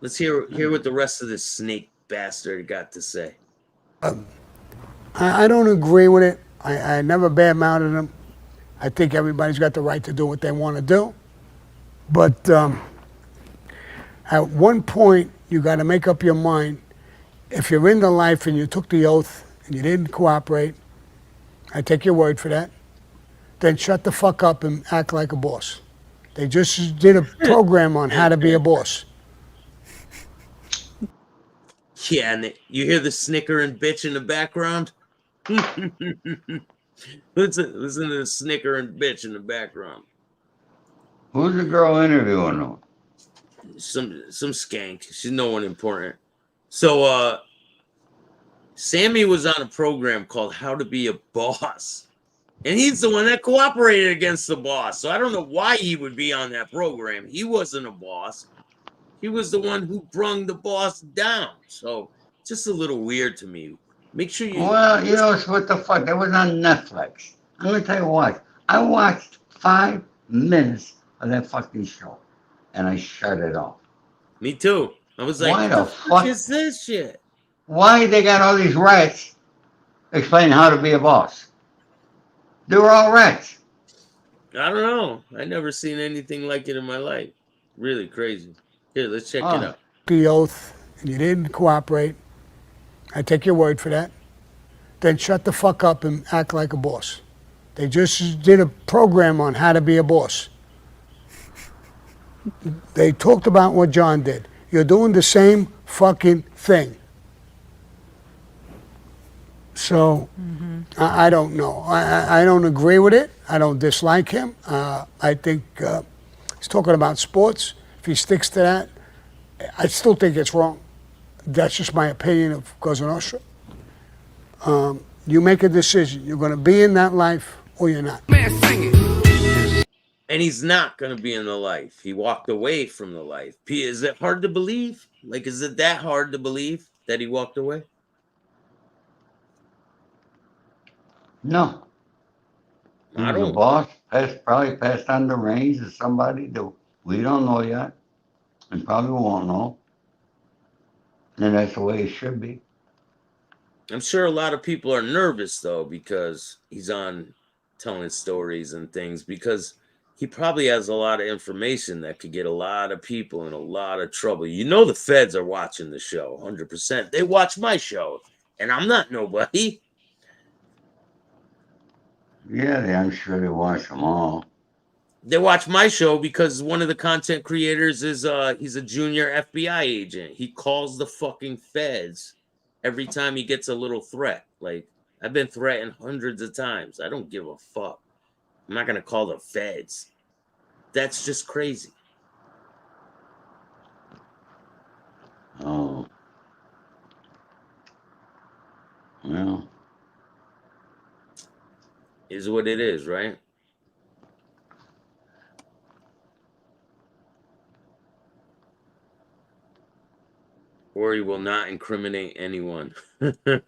Let's hear what the rest of this snake bastard got to say. I don't agree with it. I never badmouthed him. I think everybody's got the right to do what they want to do. But at one point, you got to make up your mind. If you're in the life and you took the oath and you didn't cooperate, I take your word for that, then shut the fuck up and act like a boss. They just did a program on how to be a boss. Yeah, and you hear the snicker and bitch in the background? listen to the snicker and bitch in the background. Who's the girl interviewing him? Some skank. She's no one important. So Sammy was on a program called How to Be a Boss. And he's the one that cooperated against the boss. So I don't know why he would be on that program. He wasn't a boss. He was the one who brung the boss down. So just a little weird to me. Make sure you... Well, you know, what the fuck? That was on Netflix. I'm going to tell you what. I watched 5 minutes of that fucking show. And I shut it off. Me too. I was like, Why what the fuck is this shit? Why they got all these rats explaining how to be a boss? They were all rats. I don't know. I never seen anything like it in my life. Really crazy. Here, let's check it out. The oath and you didn't cooperate, I take your word for that, then shut the fuck up and act like a boss. They just did a program on how to be a boss. They talked about what John did. You're doing the same fucking thing. So, I don't know. I don't agree with it. I don't dislike him. I think he's talking about sports. If he sticks to that, I still think it's wrong. That's just my opinion of Cosa Nostra. You make a decision. You're going to be in that life or you're not. Man, sing it. And he's not going to be in the life. He walked away from the life. Is it hard to believe? Like, is it that hard to believe that he walked away? No. He I was a don't. boss. Probably passed on the reins to somebody that we don't know yet. And probably won't know. And that's the way it should be. I'm sure a lot of people are nervous, though, because he's on telling stories and things. Because he probably has a lot of information that could get a lot of people in a lot of trouble. You know, the feds are watching the show 100%. They watch my show, and I'm not nobody. Yeah, I'm sure they watch them all. They watch my show because one of the content creators is he's a junior FBI agent. He calls the fucking feds every time he gets a little threat. Like, I've been threatened hundreds of times. I don't give a fuck. I'm not gonna call the feds. That's just crazy. Oh, well, Is what it is, right? Or he will not incriminate anyone. I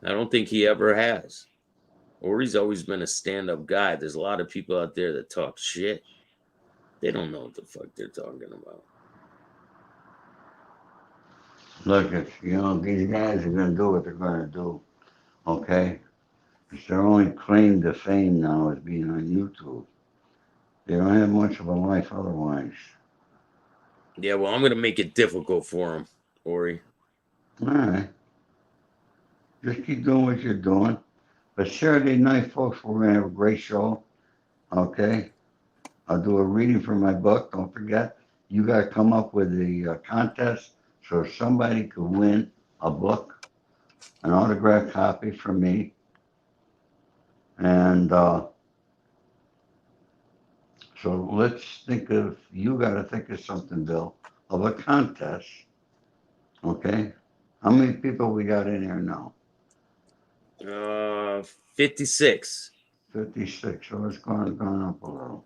don't think he ever has. Or he's always been a stand-up guy. There's a lot of people out there that talk shit. They don't know what the fuck they're talking about. look, these guys are going to do what they're going to do, okay? It's their only claim to fame now is being on YouTube. They don't have much of a life otherwise. Yeah, well, I'm gonna make it difficult for him, Ori. All right. Just keep doing what you're doing. But Saturday night, folks, we're going to have a great show, okay? I'll do a reading from my book. Don't forget, you got to come up with the contest so somebody could win a book, an autographed copy from me. And so let's think of, you got to think of something, Bill, of a contest, okay? How many people we got in here now? 56. 56, so it's gone up a little.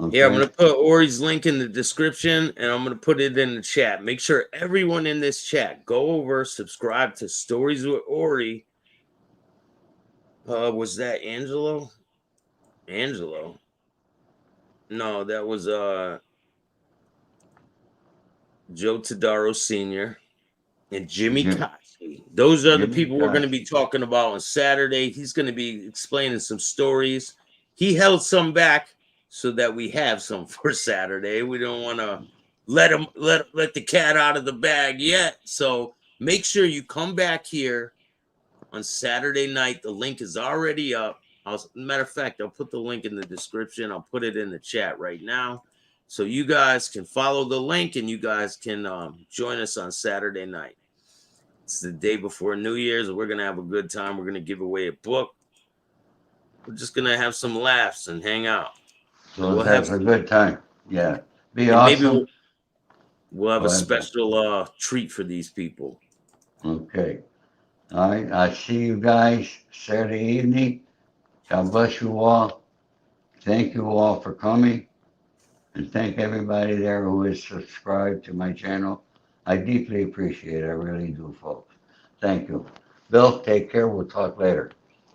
Okay. Yeah, I'm gonna put Ori's link in the description, and I'm gonna put it in the chat. Make sure everyone in this chat go over, subscribe to Stories with Ori. Was that Angelo? Angelo? No, that was Joe Tadaro Sr. and Jimmy Jim- Kotsky. Those are the Jimmy people we're going to Kotsky. be talking about on Saturday. He's going to be explaining some stories. He held some back so that we have some for Saturday. We don't want to let the cat out of the bag yet. So make sure you come back here on Saturday night. The link is already up. Matter of fact, I'll put the link in the description. I'll put it in the chat right now. So you guys can follow the link and you guys can join us on Saturday night. It's the day before New Year's. We're going to have a good time. We're going to give away a book. We're just going to have some laughs and hang out. So we'll that's have a good time. Yeah. Be and maybe awesome. we'll have Go a ahead. special treat for these people. Okay. All right. I see you guys Saturday evening. God bless you all. Thank you all for coming. And thank everybody there who is subscribed to my channel. I deeply appreciate it. I really do, folks. Thank you. Bill, take care. We'll talk later.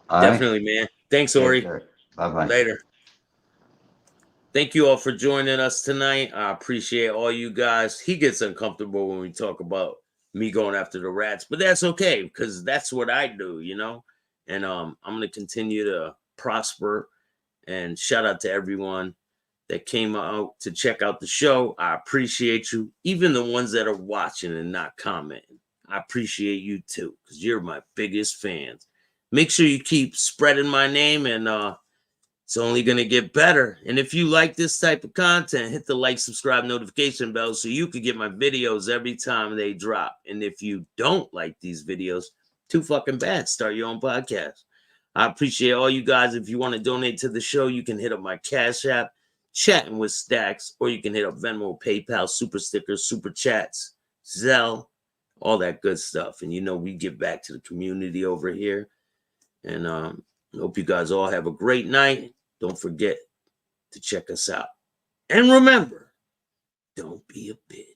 All right? Definitely, man. Thanks, Take Ori. care. Bye-bye. Later. Thank you all for joining us tonight. I appreciate all you guys. He gets uncomfortable when we talk about me going after the rats, but that's okay because that's what I do, you know. And I'm going to continue to prosper. And shout out to everyone that came out to check out the show. I appreciate you, even the ones that are watching and not commenting. I appreciate you too because you're my biggest fans. Make sure you keep spreading my name, and it's only going to get better. And if you like this type of content, hit the like, subscribe, notification bell so you can get my videos every time they drop. And if you don't like these videos, too fucking bad. Start your own podcast. I appreciate all you guys. If you want to donate to the show, you can hit up my Cash App, Chattin with Staxx, or you can hit up Venmo, PayPal, Super Stickers, Super Chats, Zelle, all that good stuff. And you know we give back to the community over here. And hope you guys all have a great night. Don't forget to check us out. And remember, don't be a bitch.